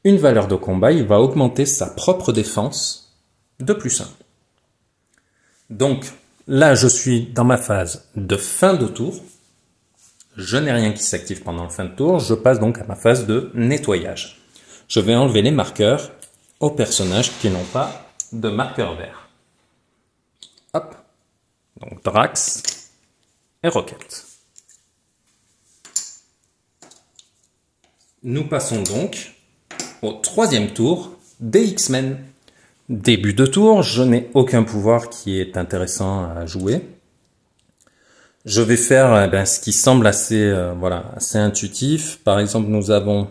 Speaker 1: une valeur de combat. Il va augmenter sa propre défense de +1. Donc là, je suis dans ma phase de fin de tour. Je n'ai rien qui s'active pendant le fin de tour. Je passe donc à ma phase de nettoyage. Je vais enlever les marqueurs aux personnages qui n'ont pas de marqueur vert. Hop. Donc Drax et Rocket. Nous passons donc au 3e tour des X-Men. Début de tour, je n'ai aucun pouvoir qui est intéressant à jouer. Je vais faire ce qui semble assez intuitif. Par exemple, nous avons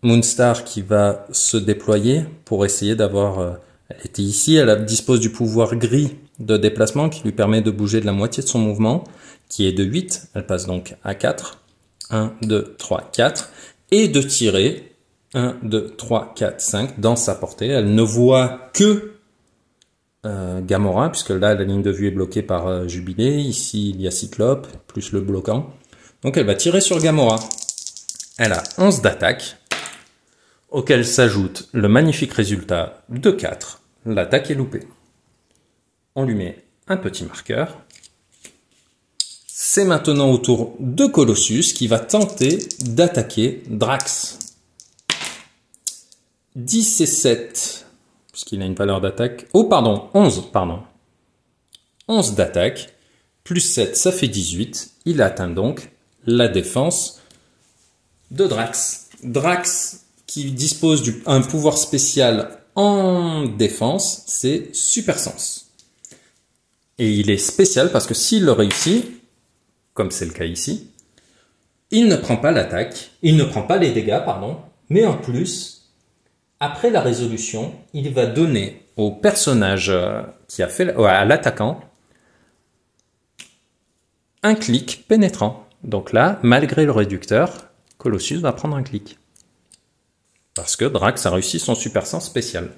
Speaker 1: Moonstar qui va se déployer pour essayer d'avoir... elle était ici, elle dispose du pouvoir gris de déplacement qui lui permet de bouger de la moitié de son mouvement, qui est de 8. Elle passe donc à 4. 1, 2, 3, 4. Et de tirer 1, 2, 3, 4, 5 dans sa portée. Elle ne voit que Gamora, puisque là, la ligne de vue est bloquée par Jubilé. Ici, il y a Cyclope, plus le bloquant. Donc, elle va tirer sur Gamora. Elle a 11 d'attaque, auquel s'ajoute le magnifique résultat de 4. L'attaque est loupée. On lui met un petit marqueur. C'est maintenant au tour de Colossus qui va tenter d'attaquer Drax. 10 et 7... puisqu'il a une valeur d'attaque... Oh, pardon, 11, pardon. 11 d'attaque, plus 7, ça fait 18. Il atteint donc la défense de Drax. Drax, qui dispose d'un pouvoir spécial en défense, c'est Super Sens. Et il est spécial parce que s'il le réussit, comme c'est le cas ici, il ne prend pas l'attaque, il ne prend pas les dégâts, pardon, mais en plus... après la résolution, il va donner au personnage qui a fait, à l'attaquant, un clic pénétrant. Donc là, malgré le réducteur, Colossus va prendre un clic. Parce que Drax a réussi son super sens spécial.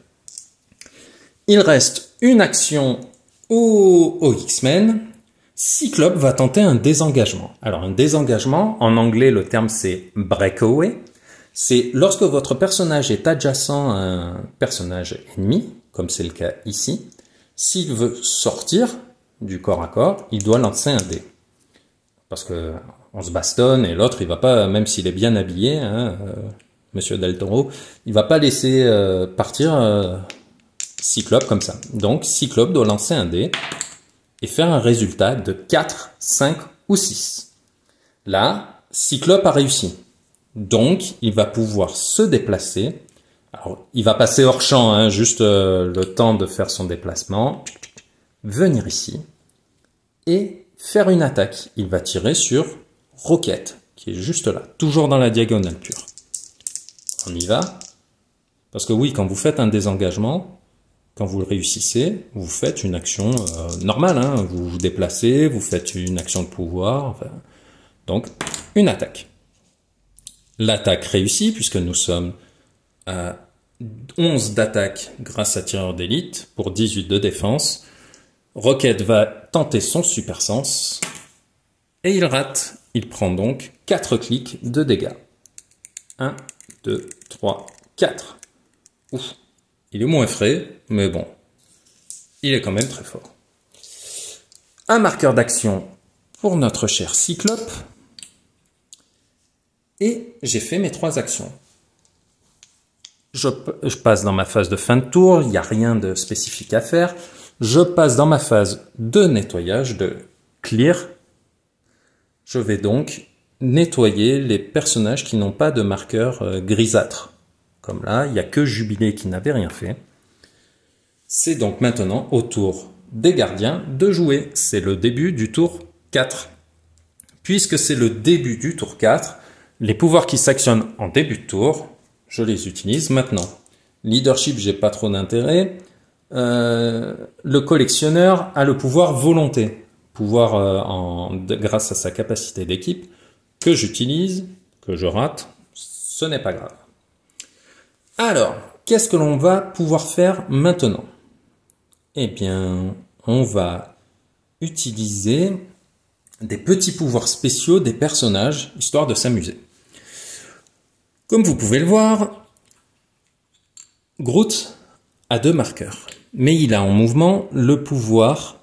Speaker 1: Il reste une action au X-Men. Cyclope va tenter un désengagement. Alors un désengagement, en anglais le terme c'est breakaway. C'est lorsque votre personnage est adjacent à un personnage ennemi, comme c'est le cas ici, s'il veut sortir du corps à corps, il doit lancer un dé. Parce que on se bastonne et l'autre, il va pas, même s'il est bien habillé, hein, Monsieur Del Toro, il va pas laisser partir Cyclope comme ça. Donc Cyclope doit lancer un dé et faire un résultat de 4, 5 ou 6. Là, Cyclope a réussi. Donc, il va pouvoir se déplacer. Alors, il va passer hors champ, hein, juste le temps de faire son déplacement. Venir ici et faire une attaque. Il va tirer sur Rocket, qui est juste là, toujours dans la diagonale pure. On y va. Parce que oui, quand vous faites un désengagement, quand vous le réussissez, vous faites une action normale. Hein, vous vous déplacez, vous faites une action de pouvoir. Enfin, donc, une attaque. L'attaque réussit, puisque nous sommes à 11 d'attaque grâce à tireur d'élite pour 18 de défense. Rocket va tenter son super sens et il rate. Il prend donc 4 clics de dégâts. 1, 2, 3, 4. Ouf, il est moins frais, mais bon, il est quand même très fort. Un marqueur d'action pour notre cher Cyclope. Et j'ai fait mes 3 actions. Je passe dans ma phase de fin de tour, il n'y a rien de spécifique à faire. Je passe dans ma phase de nettoyage, de clear. Je vais donc nettoyer les personnages qui n'ont pas de marqueur grisâtre. Comme là, il n'y a que Jubilé qui n'avait rien fait. C'est donc maintenant au tour des gardiens de jouer. C'est le début du tour 4. Puisque c'est le début du tour 4, les pouvoirs qui s'actionnent en début de tour, je les utilise maintenant. Leadership, j'ai pas trop d'intérêt. Le collectionneur a le pouvoir volonté. Pouvoir grâce à sa capacité d'équipe, que j'utilise, que je rate, ce n'est pas grave. Alors, qu'est-ce que l'on va pouvoir faire maintenant? Eh bien, on va utiliser des petits pouvoirs spéciaux des personnages, histoire de s'amuser. Comme vous pouvez le voir, Groot a 2 marqueurs, mais il a en mouvement le pouvoir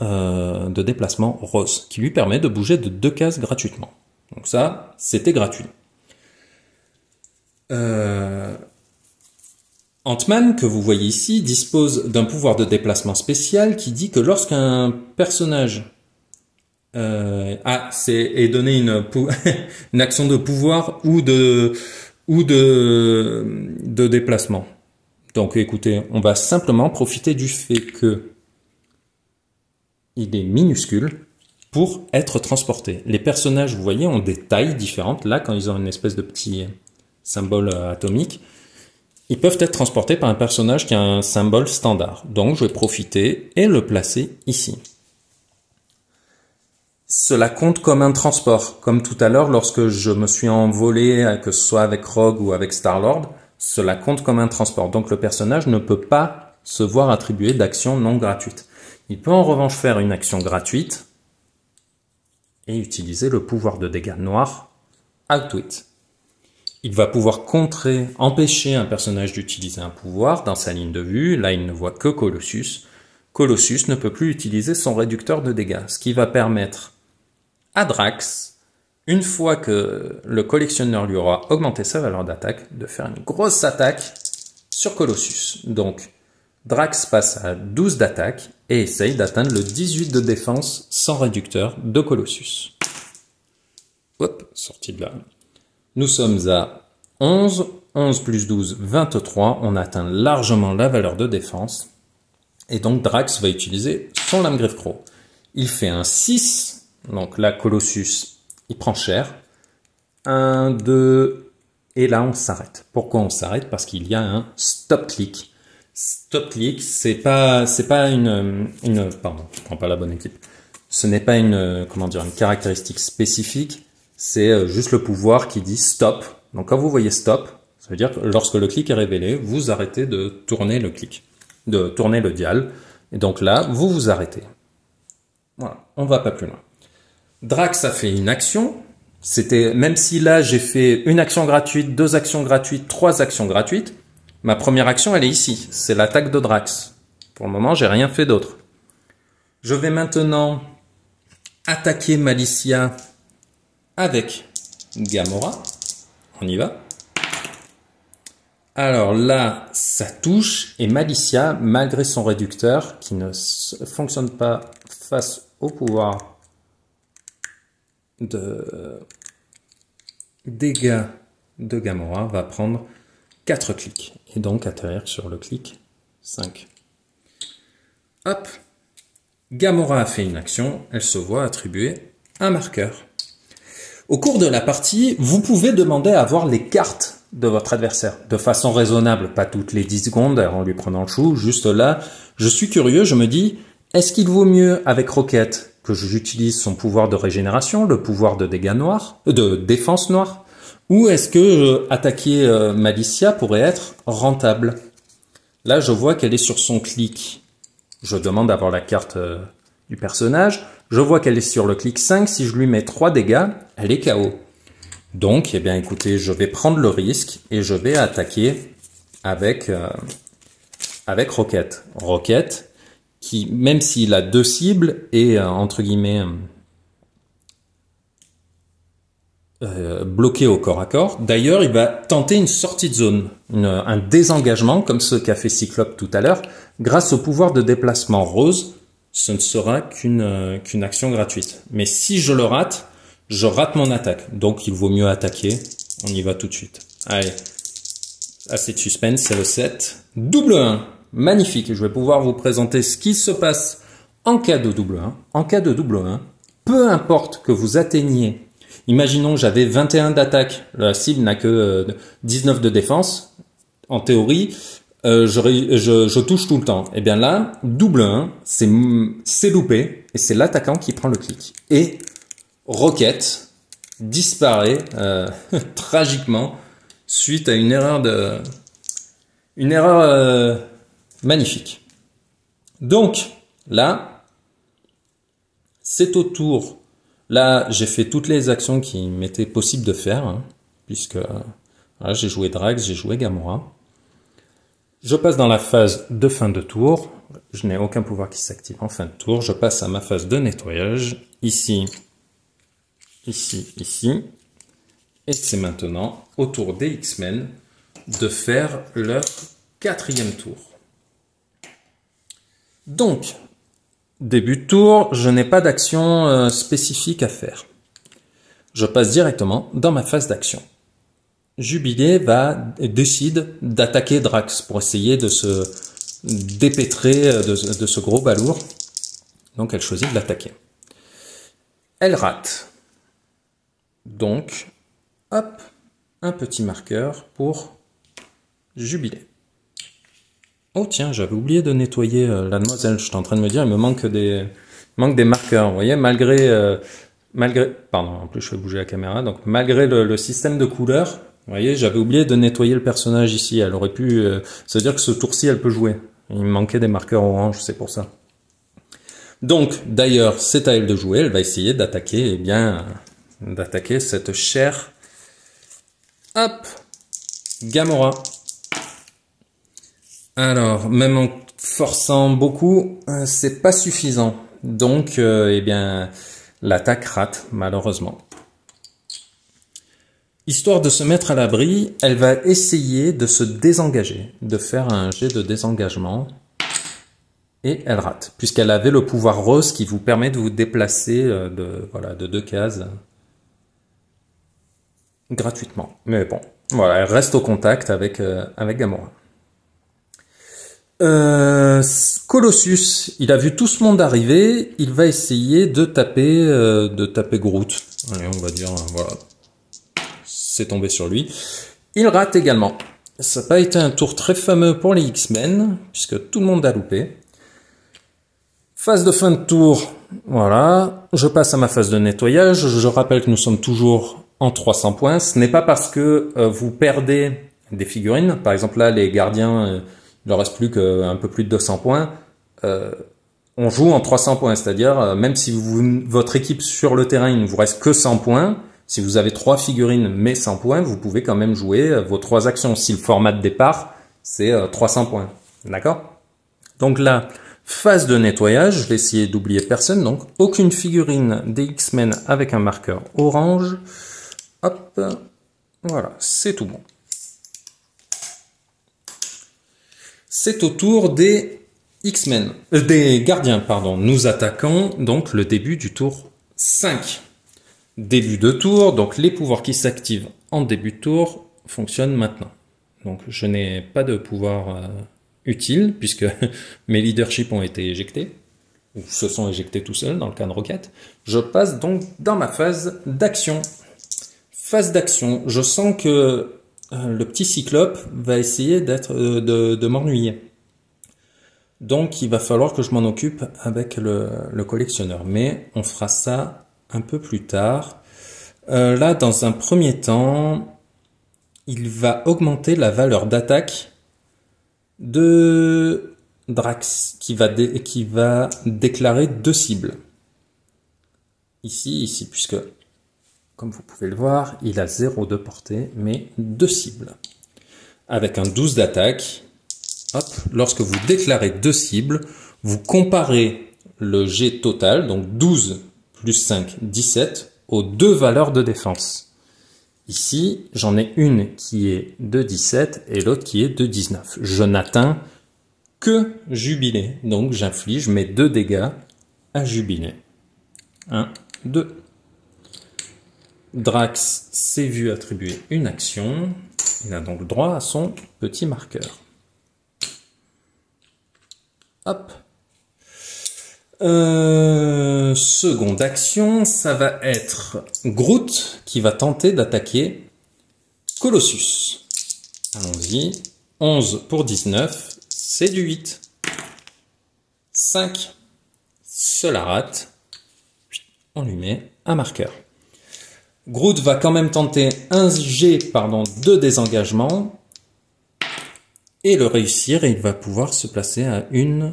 Speaker 1: de déplacement rose, qui lui permet de bouger de 2 cases gratuitement. Donc ça, c'était gratuit. Ant-Man, que vous voyez ici, dispose d'un pouvoir de déplacement spécial qui dit que lorsqu'un personnage est donné une action de pouvoir ou de déplacement. Donc écoutez, on va simplement profiter du fait que il est minuscule pour être transporté. Les personnages, vous voyez, ont des tailles différentes. Là, quand ils ont une espèce de petit symbole atomique, ils peuvent être transportés par un personnage qui a un symbole standard. Donc je vais profiter et le placer ici. Cela compte comme un transport. Comme tout à l'heure, lorsque je me suis envolé, que ce soit avec Rogue ou avec Star-Lord, cela compte comme un transport. Donc le personnage ne peut pas se voir attribuer d'actions non gratuites. Il peut en revanche faire une action gratuite et utiliser le pouvoir de dégâts noirs Outwit. Il va pouvoir empêcher un personnage d'utiliser un pouvoir dans sa ligne de vue. Là, il ne voit que Colossus. Colossus ne peut plus utiliser son réducteur de dégâts, ce qui va permettre à Drax, une fois que le collectionneur lui aura augmenté sa valeur d'attaque, de faire une grosse attaque sur Colossus. Donc, Drax passe à 12 d'attaque et essaye d'atteindre le 18 de défense sans réducteur de Colossus. Hop, sorti de là. Nous sommes à 11, 11 plus 12, 23. On atteint largement la valeur de défense. Et donc Drax va utiliser son lame griffe croc. Il fait un 6. Donc là, Colossus, il prend cher. 1, 2, et là on s'arrête. Pourquoi on s'arrête? Parce qu'il y a un stop click. Stop click, c'est pas pardon, je prends pas la bonne équipe. Ce n'est pas une caractéristique spécifique. C'est juste le pouvoir qui dit stop. Donc quand vous voyez stop, ça veut dire que lorsque le clic est révélé, vous arrêtez de tourner le clic, de tourner le dial. Et donc là, vous vous arrêtez. Voilà, on va pas plus loin. Drax a fait une action. C'était, même si là j'ai fait une action gratuite, 2 actions gratuites, 3 actions gratuites, ma première action elle est ici, c'est l'attaque de Drax. Pour le moment j'ai rien fait d'autre. Je vais maintenant attaquer Malicia avec Gamora. On y va. Alors là, ça touche et Malicia, malgré son réducteur, qui ne fonctionne pas face au pouvoir de dégâts de Gamora, va prendre 4 clics et donc atterrir sur le clic 5. Hop, Gamora a fait une action, elle se voit attribuer un marqueur. Au cours de la partie, vous pouvez demander à voir les cartes de votre adversaire, de façon raisonnable, pas toutes les 10 secondes en lui prenant le chou, juste là, je suis curieux, je me dis, est-ce qu'il vaut mieux avec Rocket que j'utilise son pouvoir de régénération, le pouvoir de dégâts noirs, de défense noire, ou est-ce que attaquer Malicia pourrait être rentable? Là, je vois qu'elle est sur son clic, je demande d'avoir la carte du personnage, je vois qu'elle est sur le clic 5, si je lui mets 3 dégâts, elle est KO. Donc, eh bien, écoutez, je vais prendre le risque et je vais attaquer avec Rocket. Rocket, qui, même s'il a 2 cibles, est, entre guillemets, bloqué au corps à corps. D'ailleurs, il va tenter une sortie de zone, un désengagement, comme ce qu'a fait Cyclope tout à l'heure. Grâce au pouvoir de déplacement rose, ce ne sera qu'une action gratuite. Mais si je le rate, je rate mon attaque, donc il vaut mieux attaquer. On y va tout de suite. Allez, assez de suspense, c'est le 7. Double 1, magnifique. Je vais pouvoir vous présenter ce qui se passe en cas de double 1. En cas de double 1, peu importe que vous atteigniez, imaginons que j'avais 21 d'attaque, la cible n'a que 19 de défense. En théorie, je touche tout le temps. Et bien là, double 1, c'est loupé, et c'est l'attaquant qui prend le clic. Et Rocket disparaît tragiquement suite à une erreur magnifique. Donc là, c'est au tour. Là, j'ai fait toutes les actions qui m'étaient possible de faire, hein, puisque voilà, j'ai joué Drax, j'ai joué Gamora. Je passe dans la phase de fin de tour. Je n'ai aucun pouvoir qui s'active en fin de tour. Je passe à ma phase de nettoyage. Ici. Ici, et c'est maintenant au tour des X-Men de faire leur 4e tour. Donc, début de tour, je n'ai pas d'action spécifique à faire. Je passe directement dans ma phase d'action. Jubilé décide d'attaquer Drax pour essayer de se dépêtrer de ce gros balourd. Donc elle choisit de l'attaquer. Elle rate. Donc, hop, un petit marqueur pour Jubilé. Oh tiens, j'avais oublié de nettoyer la demoiselle. J'étais en train de me dire, il me manque des marqueurs. Vous voyez, malgré, pardon, en plus je fais bouger la caméra. Donc malgré le système de couleurs, vous voyez, j'avais oublié de nettoyer le personnage ici. Elle aurait pu, ça veut dire que ce tour-ci, elle peut jouer. Il me manquait des marqueurs orange, c'est pour ça. Donc, d'ailleurs, c'est à elle de jouer. Elle va essayer d'attaquer, eh bien, d'attaquer cette chère, hop, Gamora. Alors, même en forçant beaucoup, c'est pas suffisant. Donc, eh bien, l'attaque rate, malheureusement. Histoire de se mettre à l'abri, elle va essayer de se désengager, de faire un jet de désengagement. Et elle rate, puisqu'elle avait le pouvoir rose qui vous permet de vous déplacer de 2 cases gratuitement. Mais bon, voilà, elle reste au contact avec Gamora. Colossus, il a vu tout ce monde arriver, il va essayer de taper Groot. Allez, on va dire, voilà, c'est tombé sur lui. Il rate également. Ça n'a pas été un tour très fameux pour les X-Men, puisque tout le monde a loupé. Phase de fin de tour, voilà, je passe à ma phase de nettoyage. Je rappelle que nous sommes toujours en 300 points. Ce n'est pas parce que vous perdez des figurines, par exemple là les gardiens, il leur reste plus qu'un peu plus de 200 points. On joue en 300 points, c'est-à-dire même si votre équipe sur le terrain il ne vous reste que 100 points, Si vous avez 3 figurines mais 100 points, vous pouvez quand même jouer vos 3 actions. Si le format de départ, c'est 300 points. D'accord? Donc là, phase de nettoyage, je vais essayer d'oublier personne. Donc, aucune figurine des X-Men avec un marqueur orange. Hop, voilà, c'est tout bon. C'est au tour des X-Men, des gardiens, pardon. Nous attaquons donc le début du tour 5. Début de tour, donc les pouvoirs qui s'activent en début de tour fonctionnent maintenant. Donc je n'ai pas de pouvoir utile puisque mes leaderships ont été éjectés, ou se sont éjectés tout seuls dans le cas de Rocket. Je passe donc dans ma phase d'action. Phase d'action, je sens que le petit Cyclope va essayer de m'ennuyer. Donc il va falloir que je m'en occupe avec le collectionneur. Mais on fera ça un peu plus tard. Là, dans un premier temps, il va augmenter la valeur d'attaque de Drax, qui va déclarer 2 cibles. Ici, puisque, comme vous pouvez le voir, il a 0 de portée, mais 2 cibles. Avec un 12 d'attaque, hop, lorsque vous déclarez 2 cibles, vous comparez le jet total, donc 12 plus 5, 17, aux 2 valeurs de défense. Ici, j'en ai une qui est de 17 et l'autre qui est de 19. Je n'atteins que Jubilé, donc j'inflige mes 2 dégâts à Jubilé. 1, 2. Drax s'est vu attribuer une action. Il a donc droit à son petit marqueur. Hop. Seconde action, ça va être Groot qui va tenter d'attaquer Colossus. Allons-y. 11 pour 19, c'est du 8. 5, cela rate. On lui met un marqueur. Groot va quand même tenter un jet de désengagement et le réussir, et il va pouvoir se placer à 1-2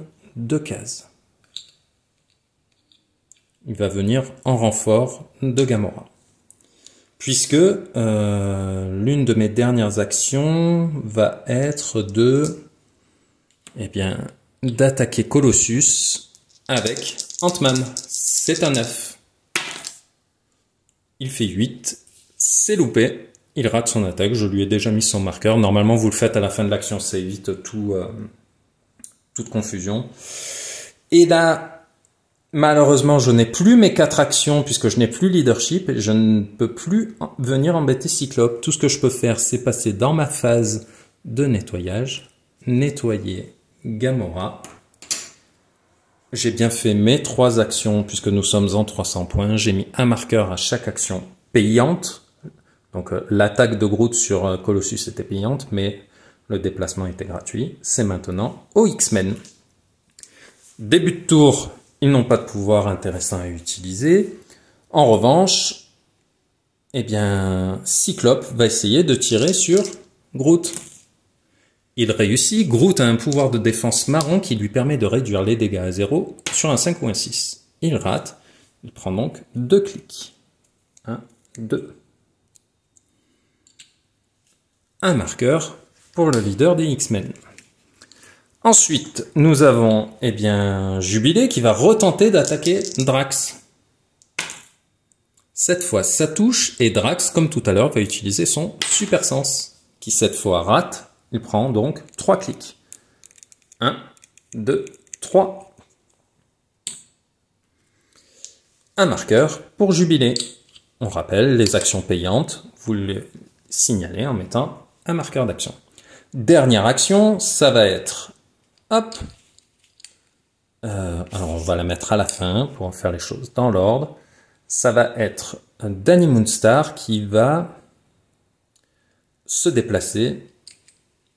Speaker 1: cases. Il va venir en renfort de Gamora. Puisque l'une de mes dernières actions va être d'attaquer Colossus avec Ant-Man. C'est un 9. Il fait 8. C'est loupé. Il rate son attaque. Je lui ai déjà mis son marqueur. Normalement, vous le faites à la fin de l'action. Ça évite toute confusion. Et là, malheureusement, je n'ai plus mes 4 actions puisque je n'ai plus leadership et je ne peux plus venir embêter Cyclope. Tout ce que je peux faire, c'est passer dans ma phase de nettoyage, nettoyer Gamora. J'ai bien fait mes 3 actions puisque nous sommes en 300 points. J'ai mis un marqueur à chaque action payante. Donc l'attaque de Groot sur Colossus était payante, mais le déplacement était gratuit. C'est maintenant aux X-Men. Début de tour. Ils n'ont pas de pouvoir intéressant à utiliser. En revanche, Cyclope va essayer de tirer sur Groot. Il réussit. Groot a un pouvoir de défense marron qui lui permet de réduire les dégâts à 0 sur un 5 ou un 6. Il rate. Il prend donc 2 clics. 1, 2. Un marqueur pour le leader des X-Men. Ensuite, nous avons Jubilé qui va retenter d'attaquer Drax. Cette fois, ça touche et Drax, comme tout à l'heure, va utiliser son super sens, qui cette fois rate. Il prend donc 3 clics. 1, 2, 3. Un marqueur pour Jubilé. On rappelle, les actions payantes, vous les signalez en mettant un marqueur d'action. Dernière action, ça va être... Hop. Alors on va la mettre à la fin pour faire les choses dans l'ordre. Ça va être Danny Moonstar qui va se déplacer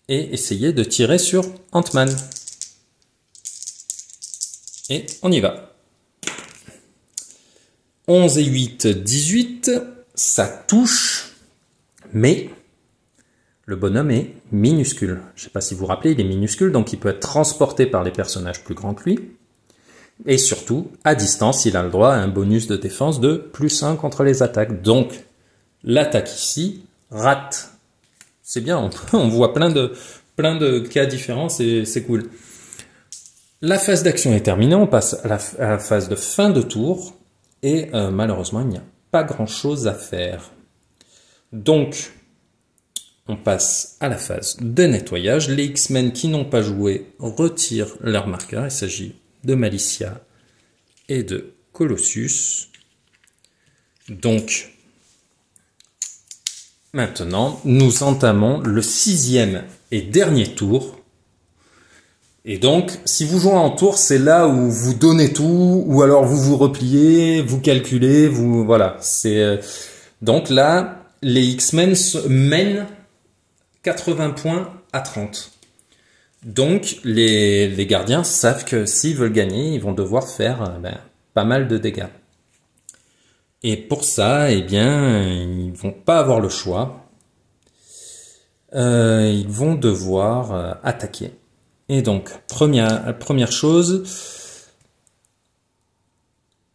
Speaker 1: et essayer de tirer sur Ant-Man. Et on y va. 11 et 8, 18. Ça touche, mais... le bonhomme est minuscule. Je ne sais pas si vous vous rappelez, il est minuscule, donc il peut être transporté par les personnages plus grands que lui. Et surtout, à distance, il a le droit à un bonus de défense de +1 contre les attaques. Donc, L'attaque ici rate. C'est bien, on voit plein de cas différents, c'est cool. La phase d'action est terminée, on passe à la phase de fin de tour. Et malheureusement, il n'y a pas grand-chose à faire. Donc, on passe à la phase de nettoyage. Les X-Men qui n'ont pas joué retirent leur marqueur. Il s'agit de Malicia et de Colossus. Donc, maintenant, nous entamons le 6e et dernier tour. Et donc, si vous jouez en tour, c'est là où vous donnez tout, ou alors vous vous repliez, vous calculez, voilà. Donc là, les X-Men mènent 80 points à 30. Donc, les gardiens savent que s'ils veulent gagner, ils vont devoir faire pas mal de dégâts. Et pour ça, eh bien, ils vont pas avoir le choix. Ils vont devoir attaquer. Et donc, première chose,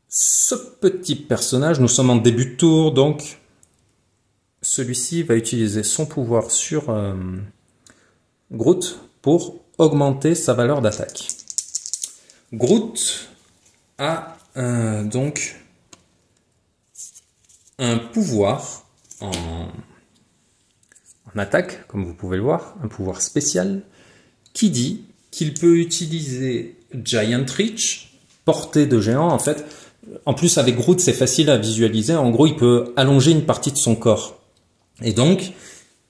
Speaker 1: ce petit personnage, nous sommes en début de tour, donc celui-ci va utiliser son pouvoir sur Groot pour augmenter sa valeur d'attaque. Groot a donc un pouvoir en attaque, comme vous pouvez le voir, un pouvoir spécial, qui dit qu'il peut utiliser Giant Reach, portée de géant. En fait, en plus avec Groot, c'est facile à visualiser. En gros, il peut allonger une partie de son corps. Et donc,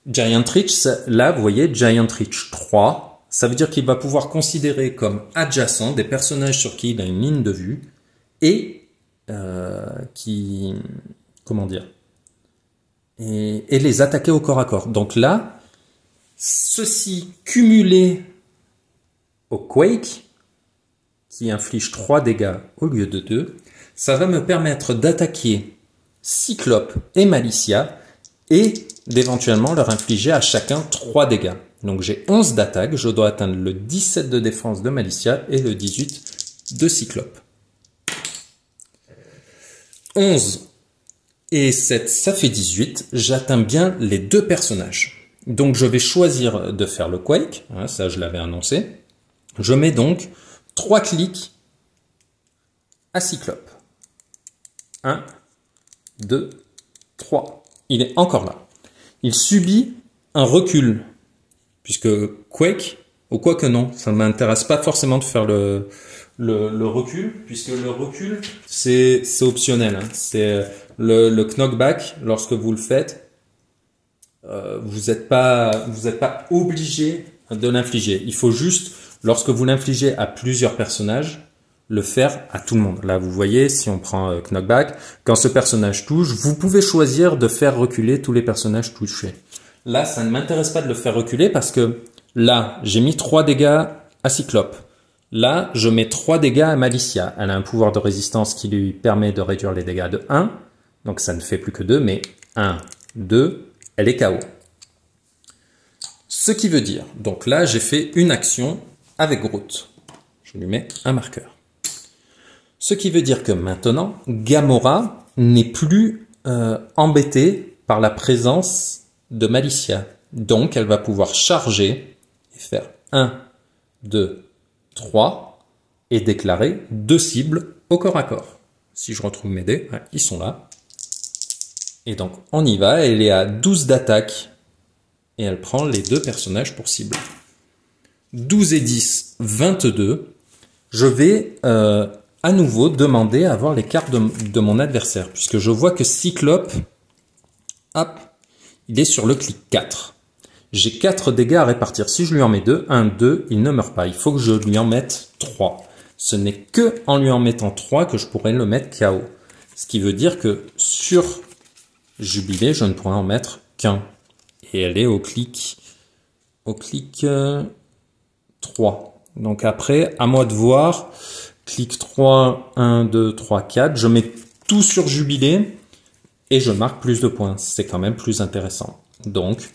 Speaker 1: Giant Reach, là, vous voyez, Giant Reach 3, ça veut dire qu'il va pouvoir considérer comme adjacent des personnages sur qui il a une ligne de vue et comment dire, et les attaquer au corps à corps. Donc là, ceci cumulé au Quake, qui inflige 3 dégâts au lieu de 2, ça va me permettre d'attaquer Cyclope et Malicia et d'éventuellement leur infliger à chacun 3 dégâts. Donc j'ai 11 d'attaque, je dois atteindre le 17 de défense de Malicia et le 18 de Cyclope. 11 et 7, ça fait 18, j'atteins bien les deux personnages. Donc je vais choisir de faire le Quake, hein, ça je l'avais annoncé. Je mets donc 3 clics à Cyclope. 1, 2, 3. Il est encore là. Il subit un recul, puisque Quake, ou quoi que non, ça ne m'intéresse pas forcément de faire le recul, puisque le recul, c'est optionnel. Hein. C'est le knockback, lorsque vous le faites, vous n'êtes pas obligé de l'infliger. Il faut juste, lorsque vous l'infligez à plusieurs personnages, le faire à tout le monde. Là, vous voyez, si on prend knockback, quand ce personnage touche, vous pouvez choisir de faire reculer tous les personnages touchés. Là, ça ne m'intéresse pas de le faire reculer parce que là, j'ai mis 3 dégâts à Cyclope. Là, je mets 3 dégâts à Malicia. Elle a un pouvoir de résistance qui lui permet de réduire les dégâts de 1. Donc, ça ne fait plus que 2, mais 1, 2, elle est KO. Ce qui veut dire, donc là, j'ai fait une action avec Groot. Je lui mets un marqueur. Ce qui veut dire que maintenant, Gamora n'est plus embêtée par la présence de Malicia. Donc, elle va pouvoir charger et faire 1, 2, 3 et déclarer 2 cibles au corps à corps. Si je retrouve mes dés, ils sont là. Et donc, on y va. Elle est à 12 d'attaque et elle prend les 2 personnages pour cible. 12 et 10, 22. Je vais à nouveau demander à avoir les cartes de mon adversaire, puisque je vois que Cyclope, hop, il est sur le clic 4. J'ai 4 dégâts à répartir. Si je lui en mets 2, 1, 2, il ne meurt pas. Il faut que je lui en mette 3. Ce n'est que en lui en mettant 3 que je pourrais le mettre KO. Ce qui veut dire que sur Jubilé, je ne pourrais en mettre qu'un. Et elle est au clic 3. Donc après, à moi de voir, clic 3, 1, 2, 3, 4. Je mets tout sur Jubilé et je marque plus de points. C'est quand même plus intéressant. Donc,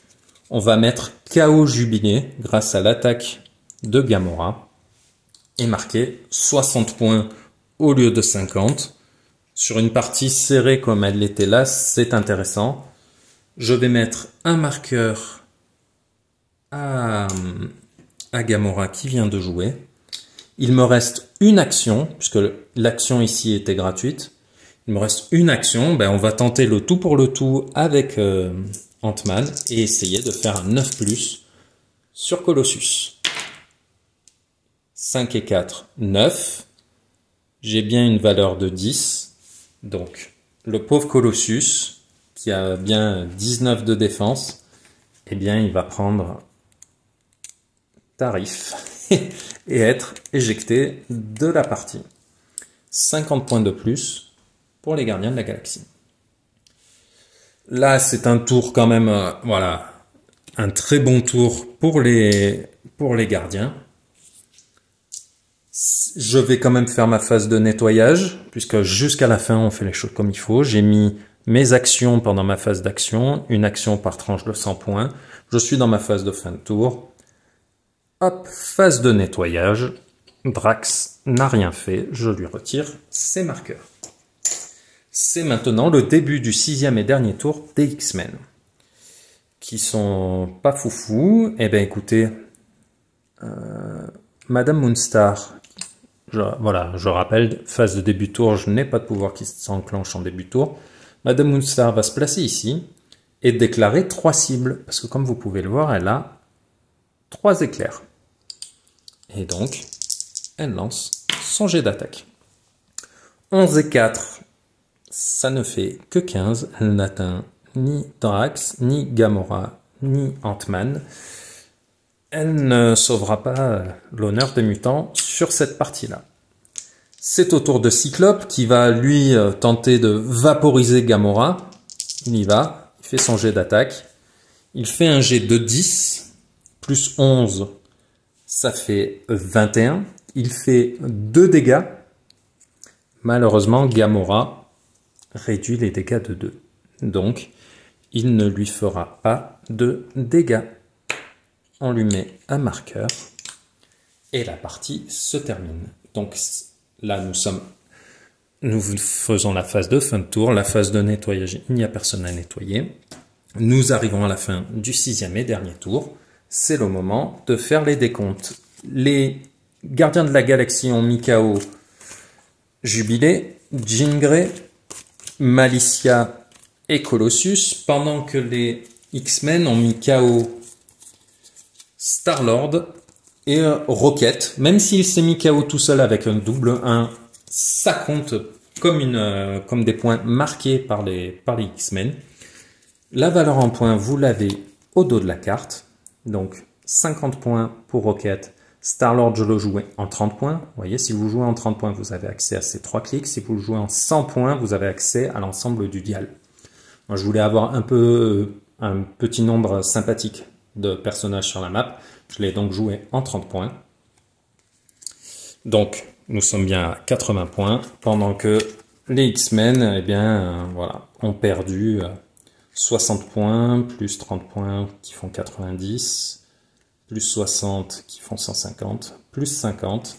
Speaker 1: on va mettre KO Jubilé grâce à l'attaque de Gamora et marquer 60 points au lieu de 50. Sur une partie serrée comme elle l'était là, c'est intéressant. Je vais mettre un marqueur à Gamora qui vient de jouer. Il me reste une action, puisque l'action ici était gratuite. Il me reste une action. Ben, on va tenter le tout pour le tout avec Ant-Man et essayer de faire un 9+, sur Colossus. 5 et 4, 9. J'ai bien une valeur de 10. Donc, le pauvre Colossus, qui a bien 19 de défense, eh bien, il va prendre tarif et être éjecté de la partie. 50 points de plus pour les gardiens de la galaxie. Là, c'est un tour quand même, voilà, un très bon tour pour les gardiens. Je vais quand même faire ma phase de nettoyage, puisque jusqu'à la fin, on fait les choses comme il faut. J'ai mis mes actions pendant ma phase d'action, une action par tranche de 100 points. Je suis dans ma phase de fin de tour. Hop, phase de nettoyage. Drax n'a rien fait, je lui retire ses marqueurs. C'est maintenant le début du 6e et dernier tour des X-Men, qui sont pas foufou. Eh bien écoutez, Madame Moonstar, je rappelle, phase de début de tour, je n'ai pas de pouvoir qui s'enclenche en début de tour. Madame Moonstar va se placer ici et déclarer 3 cibles, parce que comme vous pouvez le voir, elle a 3 éclairs. Et donc, elle lance son jet d'attaque. 11 et 4, ça ne fait que 15. Elle n'atteint ni Drax, ni Gamora, ni Ant-Man. Elle ne sauvera pas l'honneur des mutants sur cette partie-là. C'est au tour de Cyclope qui va, lui, tenter de vaporiser Gamora. Il y va, il fait son jet d'attaque. Il fait un jet de 10, plus 11, ça fait 21. Il fait 2 dégâts. Malheureusement, Gamora réduit les dégâts de 2. Donc, il ne lui fera pas de dégâts. On lui met un marqueur et la partie se termine. Donc là, nous faisons la phase de fin de tour, la phase de nettoyage, il n'y a personne à nettoyer. Nous arrivons à la fin du 6e et dernier tour. C'est le moment de faire les décomptes. Les gardiens de la galaxie ont mis KO Jubilé, Jean Grey, Malicia et Colossus, pendant que les X-Men ont mis KO Star-Lord et Rocket. Même s'il s'est mis KO tout seul avec un double 1, ça compte comme des points marqués par les X-Men. La valeur en points, vous l'avez au dos de la carte. Donc 50 points pour Rocket. Star-Lord, je le jouais en 30 points. Vous voyez, si vous jouez en 30 points, vous avez accès à ces 3 clics. Si vous jouez en 100 points, vous avez accès à l'ensemble du dial. Moi, je voulais avoir un petit nombre sympathique de personnages sur la map. Je l'ai donc joué en 30 points. Donc, nous sommes bien à 80 points, pendant que les X-Men, eh bien, voilà, ont perdu 60 points, plus 30 points qui font 90, plus 60 qui font 150, plus 50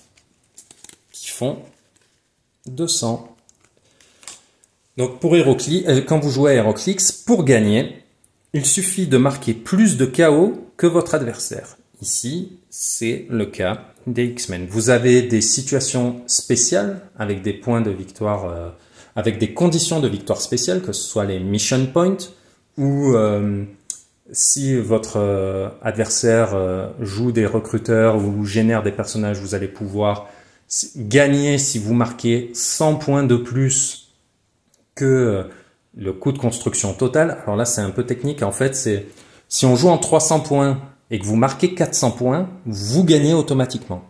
Speaker 1: qui font 200. Donc pour Heroclix, quand vous jouez à Heroclix, pour gagner, il suffit de marquer plus de KO que votre adversaire. Ici, c'est le cas des X-Men. Vous avez des situations spéciales avec des points de victoire, avec des conditions de victoire spéciales, que ce soit les mission points, ou si votre adversaire joue des recruteurs ou génère des personnages, vous allez pouvoir gagner si vous marquez 100 points de plus que le coût de construction total. Alors là, c'est un peu technique. En fait, c'est si on joue en 300 points et que vous marquez 400 points, vous gagnez automatiquement.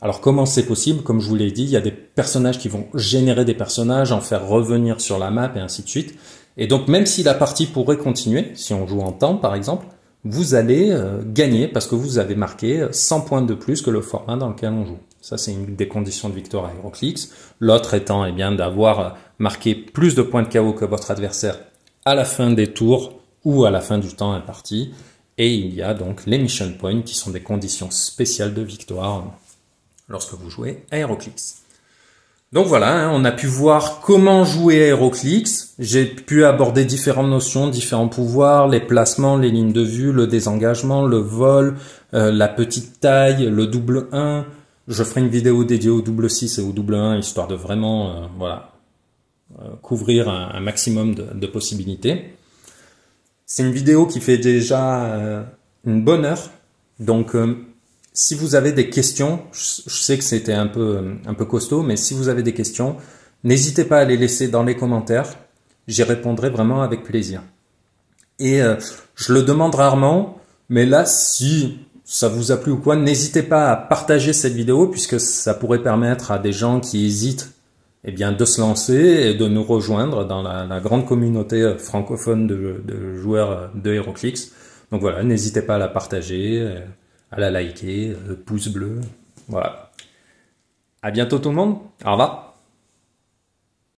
Speaker 1: Alors comment c'est possible? Comme je vous l'ai dit, il y a des personnages qui vont générer des personnages, en faire revenir sur la map et ainsi de suite. Et donc même si la partie pourrait continuer, si on joue en temps par exemple, vous allez gagner parce que vous avez marqué 100 points de plus que le format dans lequel on joue. Ça, c'est une des conditions de victoire à Heroclix. L'autre étant eh bien d'avoir marqué plus de points de KO que votre adversaire à la fin des tours ou à la fin du temps imparti. Et il y a donc les mission points qui sont des conditions spéciales de victoire lorsque vous jouez à Heroclix. Donc voilà, hein, on a pu voir comment jouer à HeroClix. J'ai pu aborder différentes notions, différents pouvoirs, les placements, les lignes de vue, le désengagement, le vol, la petite taille, le double 1. Je ferai une vidéo dédiée au double 6 et au double 1, histoire de vraiment couvrir un maximum de possibilités. C'est une vidéo qui fait déjà une bonne heure. Donc si vous avez des questions, je sais que c'était un peu costaud, mais si vous avez des questions, n'hésitez pas à les laisser dans les commentaires. J'y répondrai vraiment avec plaisir. Et je le demande rarement, mais là, si ça vous a plu ou quoi, n'hésitez pas à partager cette vidéo, puisque ça pourrait permettre à des gens qui hésitent de se lancer et de nous rejoindre dans la grande communauté francophone de joueurs de HeroClix. Donc voilà, n'hésitez pas à la partager, à la liker, pouce bleu, voilà. À bientôt tout le monde, au revoir.